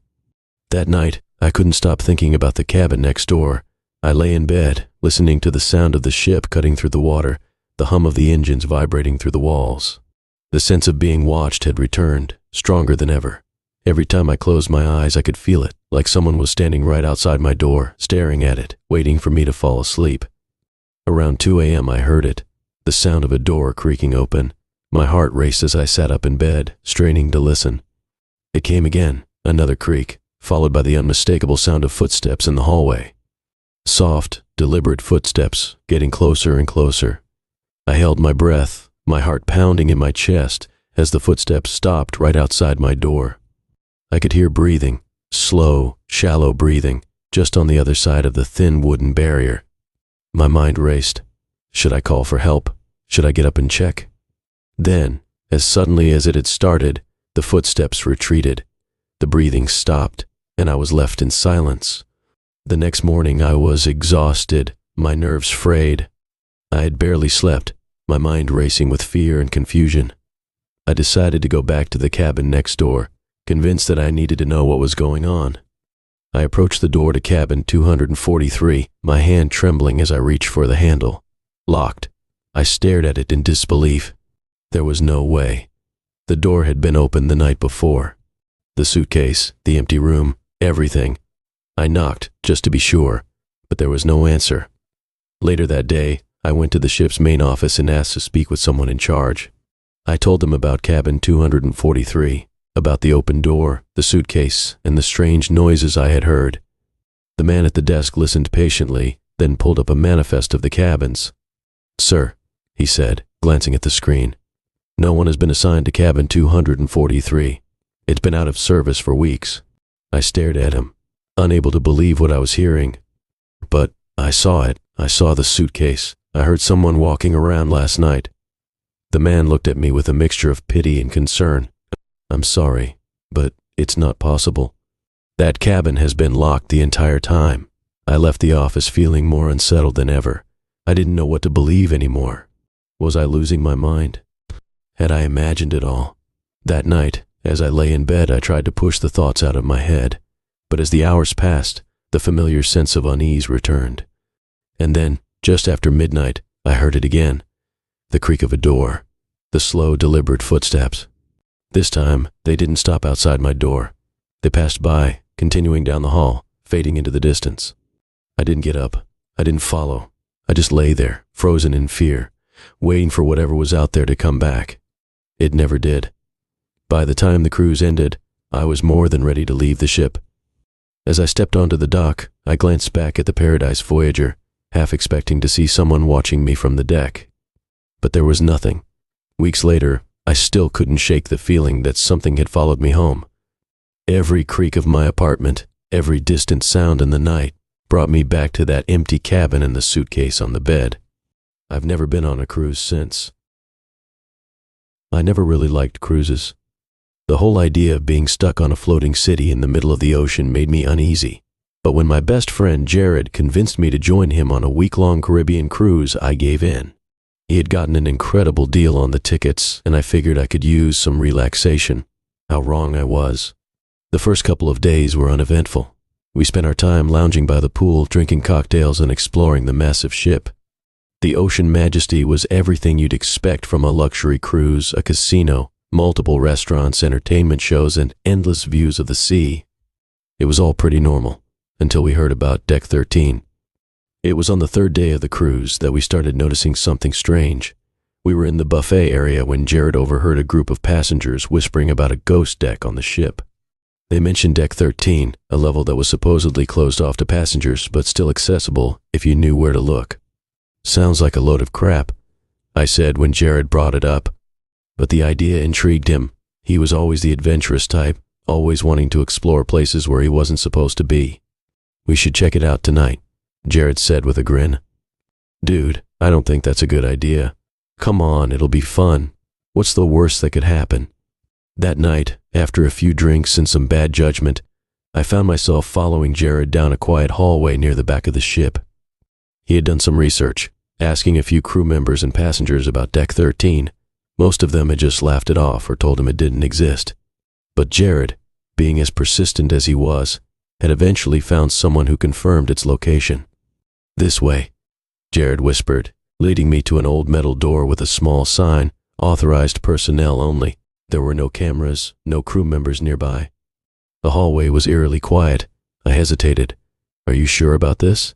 That night, I couldn't stop thinking about the cabin next door. I lay in bed, listening to the sound of the ship cutting through the water, the hum of the engines vibrating through the walls. The sense of being watched had returned, stronger than ever. Every time I closed my eyes, I could feel it, like someone was standing right outside my door, staring at it, waiting for me to fall asleep. Around 2 a.m. I heard it, the sound of a door creaking open. My heart raced as I sat up in bed, straining to listen. It came again, another creak, followed by the unmistakable sound of footsteps in the hallway. Soft, deliberate footsteps, getting closer and closer. I held my breath, my heart pounding in my chest, as the footsteps stopped right outside my door. I could hear breathing, slow, shallow breathing, just on the other side of the thin wooden barrier. My mind raced. Should I call for help? Should I get up and check? Then, as suddenly as it had started, the footsteps retreated. The breathing stopped, and I was left in silence. The next morning I was exhausted, my nerves frayed. I had barely slept, my mind racing with fear and confusion. I decided to go back to the cabin next door, convinced that I needed to know what was going on. I approached the door to cabin 243, my hand trembling as I reached for the handle. Locked. I stared at it in disbelief. There was no way. The door had been opened the night before. The suitcase, the empty room, everything. I knocked, just to be sure, but there was no answer. Later that day, I went to the ship's main office and asked to speak with someone in charge. I told them about cabin 243, about the open door, the suitcase, and the strange noises I had heard. The man at the desk listened patiently, then pulled up a manifest of the cabins. Sir, he said, glancing at the screen, no one has been assigned to cabin 243. It's been out of service for weeks. I stared at him, unable to believe what I was hearing. But I saw it. I saw the suitcase. I heard someone walking around last night. The man looked at me with a mixture of pity and concern. I'm sorry, but it's not possible. That cabin has been locked the entire time. I left the office feeling more unsettled than ever. I didn't know what to believe anymore. Was I losing my mind? Had I imagined it all? That night, as I lay in bed, I tried to push the thoughts out of my head. But as the hours passed, the familiar sense of unease returned. And then, just after midnight, I heard it again. The creak of a door. The slow, deliberate footsteps. This time, they didn't stop outside my door. They passed by, continuing down the hall, fading into the distance. I didn't get up. I didn't follow. I just lay there, frozen in fear, waiting for whatever was out there to come back. It never did. By the time the cruise ended, I was more than ready to leave the ship. As I stepped onto the dock, I glanced back at the Paradise Voyager, half expecting to see someone watching me from the deck. But there was nothing. Weeks later, I still couldn't shake the feeling that something had followed me home. Every creak of my apartment, every distant sound in the night, brought me back to that empty cabin and the suitcase on the bed. I've never been on a cruise since. I never really liked cruises. The whole idea of being stuck on a floating city in the middle of the ocean made me uneasy. But when my best friend Jared convinced me to join him on a week-long Caribbean cruise, I gave in. He had gotten an incredible deal on the tickets, and I figured I could use some relaxation. How wrong I was. The first couple of days were uneventful. We spent our time lounging by the pool, drinking cocktails and exploring the massive ship. The Elysian Majesty was everything you'd expect from a luxury cruise, a casino, multiple restaurants, entertainment shows, and endless views of the sea. It was all pretty normal, until we heard about Deck 13. It was on the third day of the cruise that we started noticing something strange. We were in the buffet area when Jared overheard a group of passengers whispering about a ghost deck on the ship. They mentioned Deck 13, a level that was supposedly closed off to passengers but still accessible if you knew where to look. Sounds like a load of crap, I said when Jared brought it up. But the idea intrigued him. He was always the adventurous type, always wanting to explore places where he wasn't supposed to be. We should check it out tonight, Jared said with a grin. Dude, I don't think that's a good idea. Come on, it'll be fun. What's the worst that could happen? That night, after a few drinks and some bad judgment, I found myself following Jared down a quiet hallway near the back of the ship. He had done some research, asking a few crew members and passengers about Deck 13. Most of them had just laughed it off or told him it didn't exist. But Jared, being as persistent as he was, had eventually found someone who confirmed its location. This way, Jared whispered, leading me to an old metal door with a small sign, authorized personnel only. There were no cameras, no crew members nearby. The hallway was eerily quiet. I hesitated. Are you sure about this?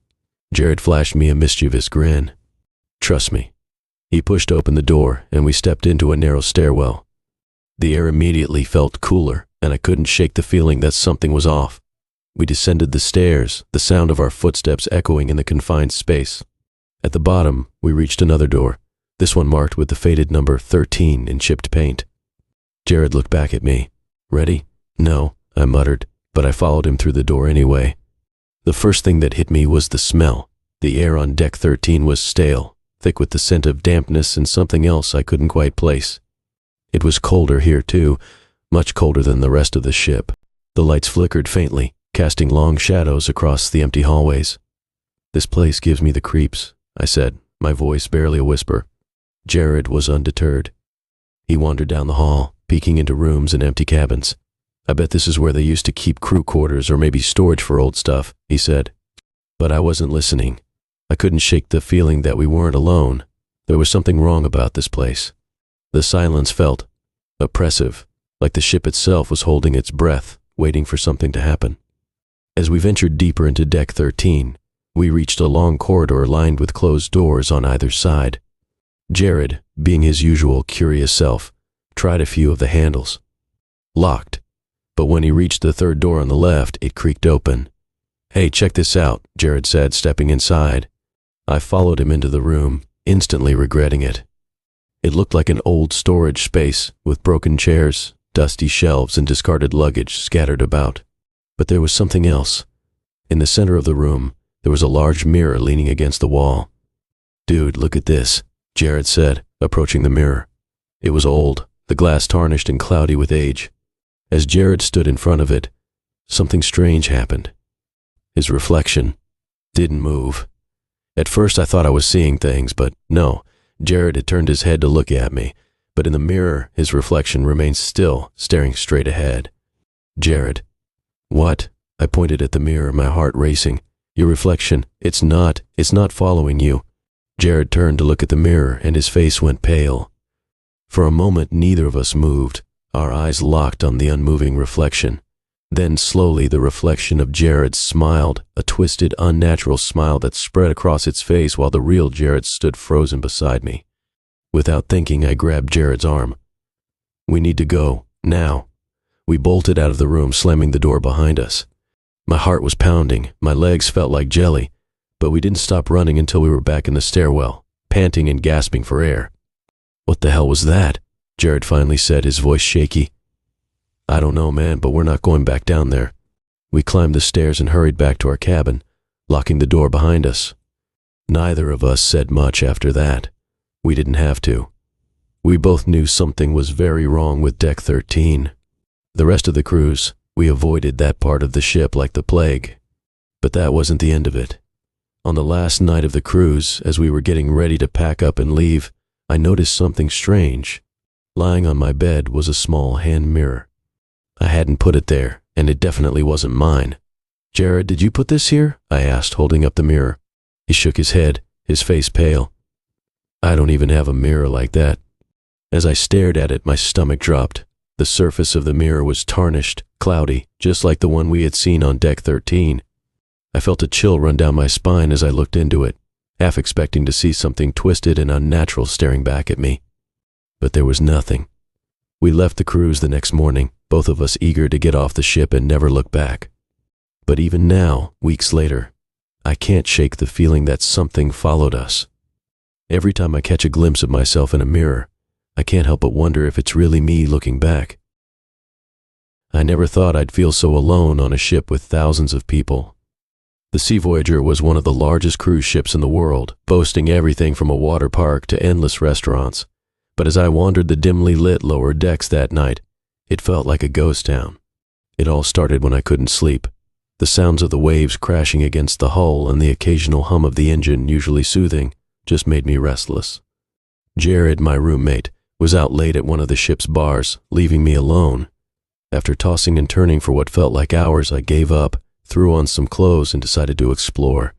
Jared flashed me a mischievous grin. Trust me. He pushed open the door, and we stepped into a narrow stairwell. The air immediately felt cooler, and I couldn't shake the feeling that something was off. We descended the stairs, the sound of our footsteps echoing in the confined space. At the bottom, we reached another door, this one marked with the faded number 13 in chipped paint. Jared looked back at me. Ready? No, I muttered, but I followed him through the door anyway. The first thing that hit me was the smell. The air on Deck 13 was stale, thick with the scent of dampness and something else I couldn't quite place. It was colder here too, much colder than the rest of the ship. The lights flickered faintly, casting long shadows across the empty hallways. This place gives me the creeps, I said, my voice barely a whisper. Jared was undeterred. He wandered down the hall, peeking into rooms and empty cabins. I bet this is where they used to keep crew quarters or maybe storage for old stuff, he said. But I wasn't listening. I couldn't shake the feeling that we weren't alone. There was something wrong about this place. The silence felt oppressive, like the ship itself was holding its breath, waiting for something to happen. As we ventured deeper into Deck 13, we reached a long corridor lined with closed doors on either side. Jared, being his usual curious self, tried a few of the handles. Locked. But when he reached the third door on the left, it creaked open. Hey, check this out, Jared said, stepping inside. I followed him into the room, instantly regretting it. It looked like an old storage space with broken chairs, dusty shelves, and discarded luggage scattered about. But there was something else. In the center of the room, there was a large mirror leaning against the wall. Dude, look at this, Jared said, approaching the mirror. It was old, the glass tarnished and cloudy with age. As Jared stood in front of it, something strange happened. His reflection didn't move. At first I thought I was seeing things, but no. Jared had turned his head to look at me, but in the mirror his reflection remained still, staring straight ahead. Jared. What? I pointed at the mirror, my heart racing. Your reflection, it's not following you. Jared turned to look at the mirror, and his face went pale. For a moment neither of us moved, our eyes locked on the unmoving reflection. Then slowly the reflection of Jared smiled, a twisted, unnatural smile that spread across its face while the real Jared stood frozen beside me. Without thinking, I grabbed Jared's arm. We need to go, now. We bolted out of the room, slamming the door behind us. My heart was pounding, my legs felt like jelly, but we didn't stop running until we were back in the stairwell, panting and gasping for air. What the hell was that? Jared finally said, his voice shaky. I don't know, man, but we're not going back down there. We climbed the stairs and hurried back to our cabin, locking the door behind us. Neither of us said much after that. We didn't have to. We both knew something was very wrong with Deck 13. The rest of the cruise, we avoided that part of the ship like the plague. But that wasn't the end of it. On the last night of the cruise, as we were getting ready to pack up and leave, I noticed something strange. Lying on my bed was a small hand mirror. I hadn't put it there, and it definitely wasn't mine. Jared, did you put this here? I asked, holding up the mirror. He shook his head, his face pale. I don't even have a mirror like that. As I stared at it, my stomach dropped. The surface of the mirror was tarnished, cloudy, just like the one we had seen on Deck 13. I felt a chill run down my spine as I looked into it. half expecting to see something twisted and unnatural staring back at me. But there was nothing. We left the cruise the next morning, both of us eager to get off the ship and never look back. But even now, weeks later, I can't shake the feeling that something followed us. Every time I catch a glimpse of myself in a mirror, I can't help but wonder if it's really me looking back. I never thought I'd feel so alone on a ship with thousands of people. The Sea Voyager was one of the largest cruise ships in the world, boasting everything from a water park to endless restaurants. But as I wandered the dimly lit lower decks that night, it felt like a ghost town. It all started when I couldn't sleep. The sounds of the waves crashing against the hull and the occasional hum of the engine, usually soothing, just made me restless. Jared, my roommate, was out late at one of the ship's bars, leaving me alone. After tossing and turning for what felt like hours, I gave up, threw on some clothes, and decided to explore.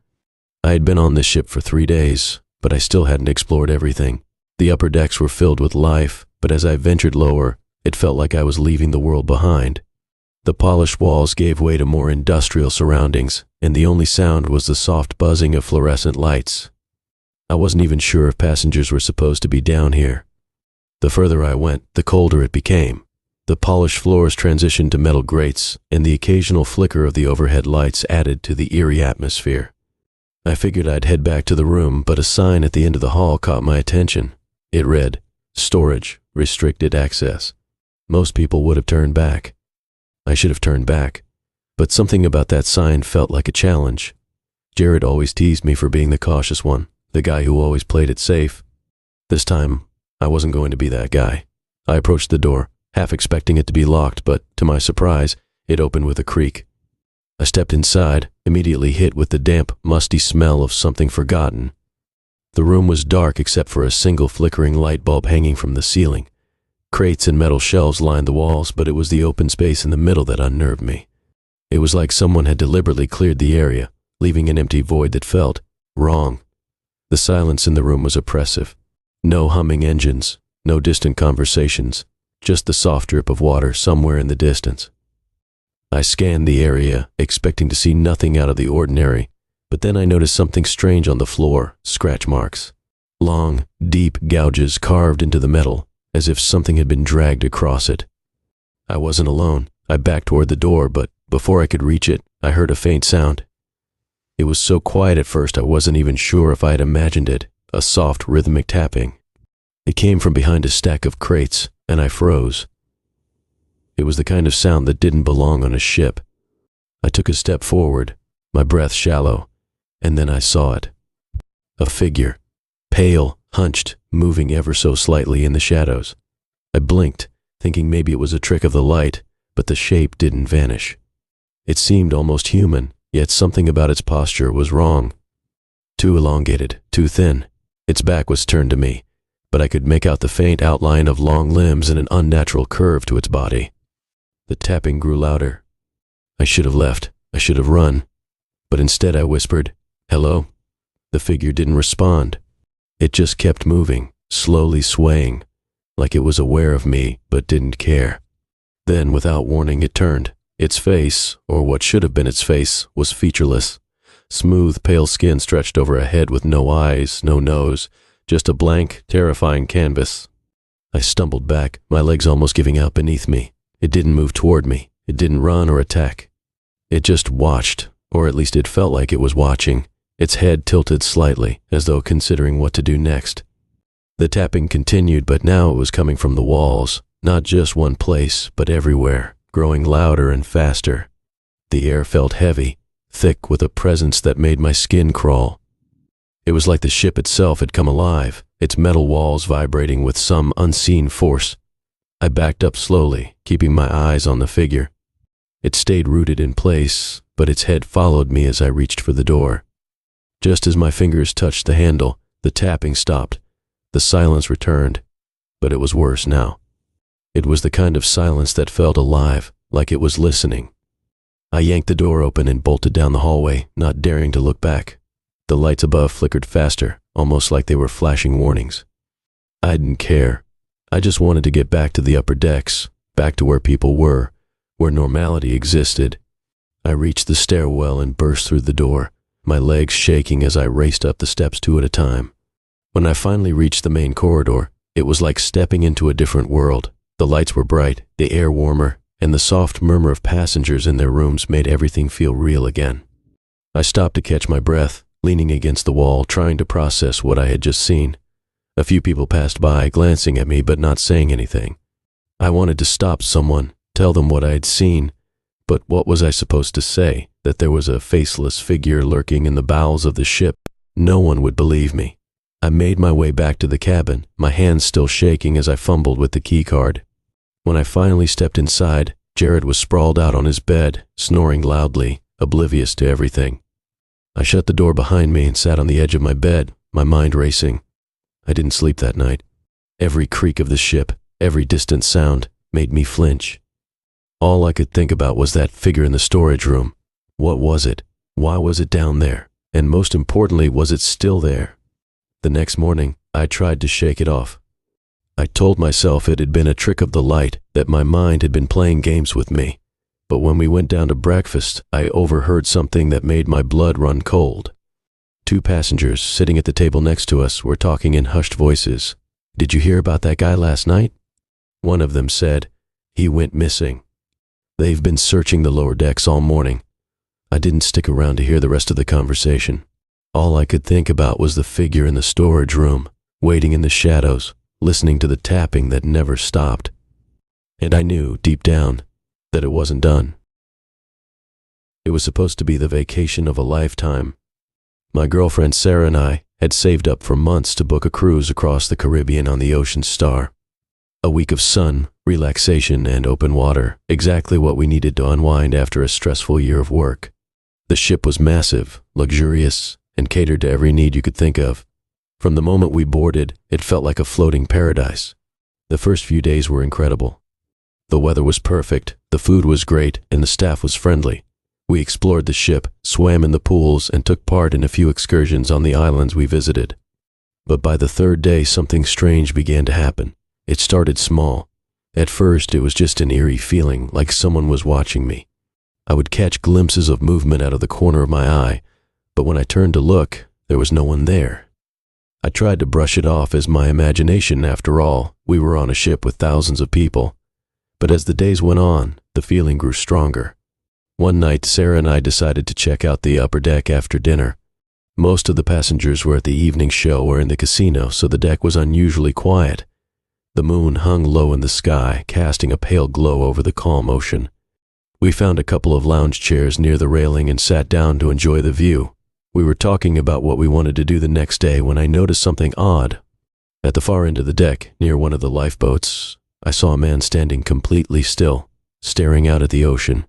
I had been on this ship for 3 days, but I still hadn't explored everything. The upper decks were filled with life, but as I ventured lower, it felt like I was leaving the world behind. The polished walls gave way to more industrial surroundings, and the only sound was the soft buzzing of fluorescent lights. I wasn't even sure if passengers were supposed to be down here. The further I went, the colder it became. The polished floors transitioned to metal grates, and the occasional flicker of the overhead lights added to the eerie atmosphere. I figured I'd head back to the room, but a sign at the end of the hall caught my attention. It read, "Storage, restricted access." Most people would have turned back. I should have turned back, but something about that sign felt like a challenge. Jared always teased me for being the cautious one, the guy who always played it safe. This time, I wasn't going to be that guy. I approached the door, half expecting it to be locked, but to my surprise, it opened with a creak. I stepped inside, immediately hit with the damp, musty smell of something forgotten. The room was dark except for a single flickering light bulb hanging from the ceiling. Crates and metal shelves lined the walls, but it was the open space in the middle that unnerved me. It was like someone had deliberately cleared the area, leaving an empty void that felt wrong. The silence in the room was oppressive. No humming engines, no distant conversations, just the soft drip of water somewhere in the distance. I scanned the area, expecting to see nothing out of the ordinary, but then I noticed something strange on the floor, scratch marks. Long, deep gouges carved into the metal, as if something had been dragged across it. I wasn't alone. I backed toward the door, but before I could reach it, I heard a faint sound. It was so quiet at first I wasn't even sure if I had imagined it, a soft rhythmic tapping. It came from behind a stack of crates, and I froze. It was the kind of sound that didn't belong on a ship. I took a step forward, my breath shallow, and then I saw it. A figure, pale, hunched, moving ever so slightly in the shadows. I blinked, thinking maybe it was a trick of the light, but the shape didn't vanish. It seemed almost human, yet something about its posture was wrong. Too elongated, too thin. Its back was turned to me, but I could make out the faint outline of long limbs and an unnatural curve to its body. The tapping grew louder. I should have left. I should have run. But instead I whispered, "Hello?" The figure didn't respond. It just kept moving, slowly swaying, like it was aware of me but didn't care. Then, without warning, it turned. Its face, or what should have been its face, was featureless. Smooth, pale skin stretched over a head with no eyes, no nose, just a blank, terrifying canvas. I stumbled back, my legs almost giving out beneath me. It didn't move toward me. It didn't run or attack. It just watched, or at least it felt like it was watching, its head tilted slightly, as though considering what to do next. The tapping continued, but now it was coming from the walls, not just one place, but everywhere, growing louder and faster. The air felt heavy, thick with a presence that made my skin crawl. It was like the ship itself had come alive, its metal walls vibrating with some unseen force. I backed up slowly, keeping my eyes on the figure. It stayed rooted in place, but its head followed me as I reached for the door. Just as my fingers touched the handle, the tapping stopped. The silence returned, but it was worse now. It was the kind of silence that felt alive, like it was listening. I yanked the door open and bolted down the hallway, not daring to look back. The lights above flickered faster, almost like they were flashing warnings. I didn't care. I just wanted to get back to the upper decks, back to where people were, where normality existed. I reached the stairwell and burst through the door, my legs shaking as I raced up the steps two at a time. When I finally reached the main corridor, it was like stepping into a different world. The lights were bright, the air warmer, and the soft murmur of passengers in their rooms made everything feel real again. I stopped to catch my breath, leaning against the wall, trying to process what I had just seen. A few people passed by, glancing at me but not saying anything. I wanted to stop someone, tell them what I had seen, but what was I supposed to say? That there was a faceless figure lurking in the bowels of the ship? No one would believe me. I made my way back to the cabin, my hands still shaking as I fumbled with the key card. When I finally stepped inside, Jared was sprawled out on his bed, snoring loudly, oblivious to everything. I shut the door behind me and sat on the edge of my bed, my mind racing. I didn't sleep that night. Every creak of the ship, every distant sound, made me flinch. All I could think about was that figure in the storage room. What was it? Why was it down there? And most importantly, was it still there? The next morning, I tried to shake it off. I told myself it had been a trick of the light, that my mind had been playing games with me. But when we went down to breakfast, I overheard something that made my blood run cold. Two passengers sitting at the table next to us were talking in hushed voices. "Did you hear about that guy last night?" One of them said, "He went missing. They've been searching the lower decks all morning." I didn't stick around to hear the rest of the conversation. All I could think about was the figure in the storage room, waiting in the shadows, listening to the tapping that never stopped. And I knew, deep down, that it wasn't done. It was supposed to be the vacation of a lifetime. My girlfriend Sarah and I had saved up for months to book a cruise across the Caribbean on the Ocean Star. A week of sun, relaxation, and open water, exactly what we needed to unwind after a stressful year of work. The ship was massive, luxurious, and catered to every need you could think of. From the moment we boarded, it felt like a floating paradise. The first few days were incredible. The weather was perfect, the food was great, and the staff was friendly. We explored the ship, swam in the pools, and took part in a few excursions on the islands we visited. But by the third day, something strange began to happen. It started small. At first, it was just an eerie feeling, like someone was watching me. I would catch glimpses of movement out of the corner of my eye, but when I turned to look, there was no one there. I tried to brush it off as my imagination. After all, we were on a ship with thousands of people. But as the days went on, the feeling grew stronger. One night, Sarah and I decided to check out the upper deck after dinner. Most of the passengers were at the evening show or in the casino, so the deck was unusually quiet. The moon hung low in the sky, casting a pale glow over the calm ocean. We found a couple of lounge chairs near the railing and sat down to enjoy the view. We were talking about what we wanted to do the next day when I noticed something odd. At the far end of the deck, near one of the lifeboats, I saw a man standing completely still, staring out at the ocean.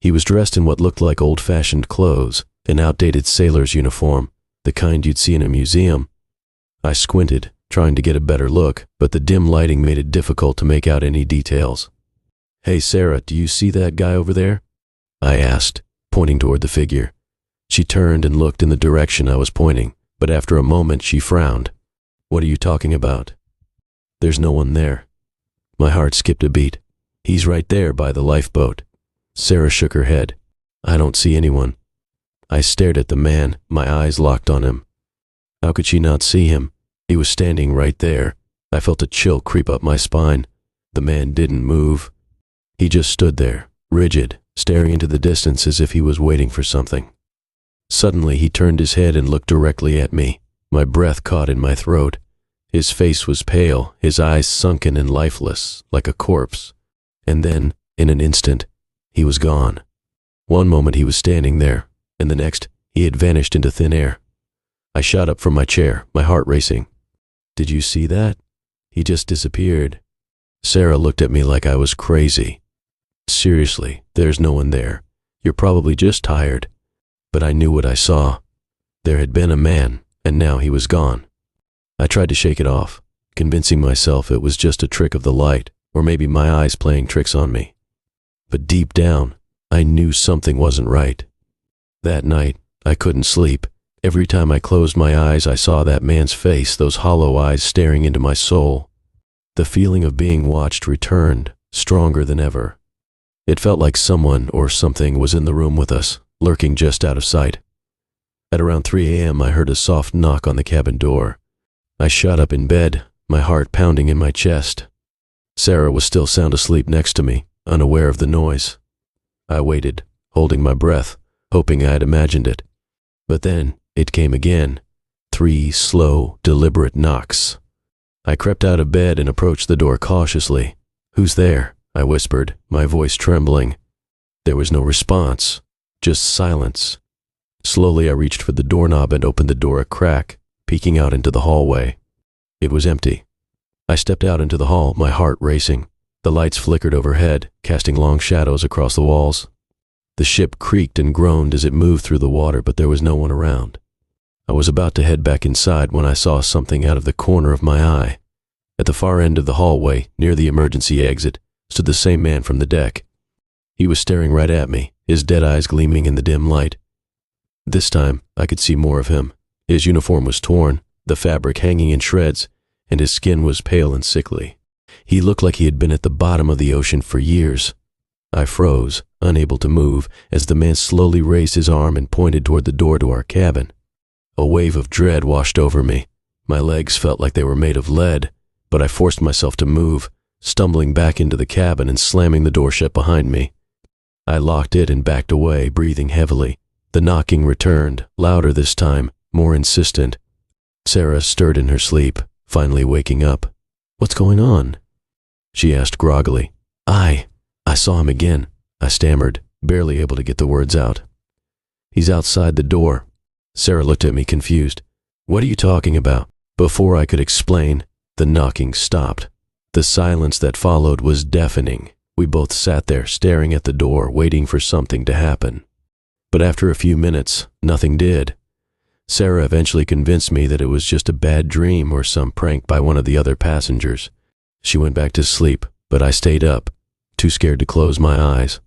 He was dressed in what looked like old-fashioned clothes, an outdated sailor's uniform, the kind you'd see in a museum. I squinted, trying to get a better look, but the dim lighting made it difficult to make out any details. "Hey Sarah, do you see that guy over there?" I asked, pointing toward the figure. She turned and looked in the direction I was pointing, but after a moment she frowned. "What are you talking about?" "There's no one there." My heart skipped a beat. "He's right there by the lifeboat." Sarah shook her head. "I don't see anyone." I stared at the man, my eyes locked on him. How could she not see him? He was standing right there. I felt a chill creep up my spine. The man didn't move. He just stood there, rigid, staring into the distance as if he was waiting for something. Suddenly he turned his head and looked directly at me. My breath caught in my throat. His face was pale, his eyes sunken and lifeless, like a corpse. And then, in an instant, he was gone. One moment he was standing there, and the next, he had vanished into thin air. I shot up from my chair, my heart racing. "Did you see that? He just disappeared." Sarah looked at me like I was crazy. "Seriously, there's no one there. You're probably just tired." But I knew what I saw. There had been a man, and now he was gone. I tried to shake it off, convincing myself it was just a trick of the light, or maybe my eyes playing tricks on me. But deep down, I knew something wasn't right. That night, I couldn't sleep. Every time I closed my eyes, I saw that man's face, those hollow eyes staring into my soul. The feeling of being watched returned, stronger than ever. It felt like someone or something was in the room with us, lurking just out of sight. At around 3 a.m., I heard a soft knock on the cabin door. I shot up in bed, my heart pounding in my chest. Sarah was still sound asleep next to me, unaware of the noise. I waited, holding my breath, hoping I had imagined it. But then, it came again. 3 slow, deliberate knocks. I crept out of bed and approached the door cautiously. "Who's there?" I whispered, my voice trembling. There was no response, just silence. Slowly I reached for the doorknob and opened the door a crack, peeking out into the hallway. It was empty. I stepped out into the hall, my heart racing. The lights flickered overhead, casting long shadows across the walls. The ship creaked and groaned as it moved through the water, but there was no one around. I was about to head back inside when I saw something out of the corner of my eye. At the far end of the hallway, near the emergency exit, stood the same man from the deck. He was staring right at me, his dead eyes gleaming in the dim light. This time, I could see more of him. His uniform was torn, the fabric hanging in shreds, and his skin was pale and sickly. He looked like he had been at the bottom of the ocean for years. I froze, unable to move, as the man slowly raised his arm and pointed toward the door to our cabin. A wave of dread washed over me. My legs felt like they were made of lead, but I forced myself to move, stumbling back into the cabin and slamming the door shut behind me. I locked it and backed away, breathing heavily. The knocking returned, louder this time, more insistent. Sarah stirred in her sleep, finally waking up. "What's going on?" she asked groggily. I saw him again," I stammered, barely able to get the words out. "He's outside the door." Sarah looked at me confused. "What are you talking about?" Before I could explain, the knocking stopped. The silence that followed was deafening. We both sat there, staring at the door, waiting for something to happen. But after a few minutes, nothing did. Sarah eventually convinced me that it was just a bad dream or some prank by one of the other passengers. She went back to sleep, but I stayed up, too scared to close my eyes.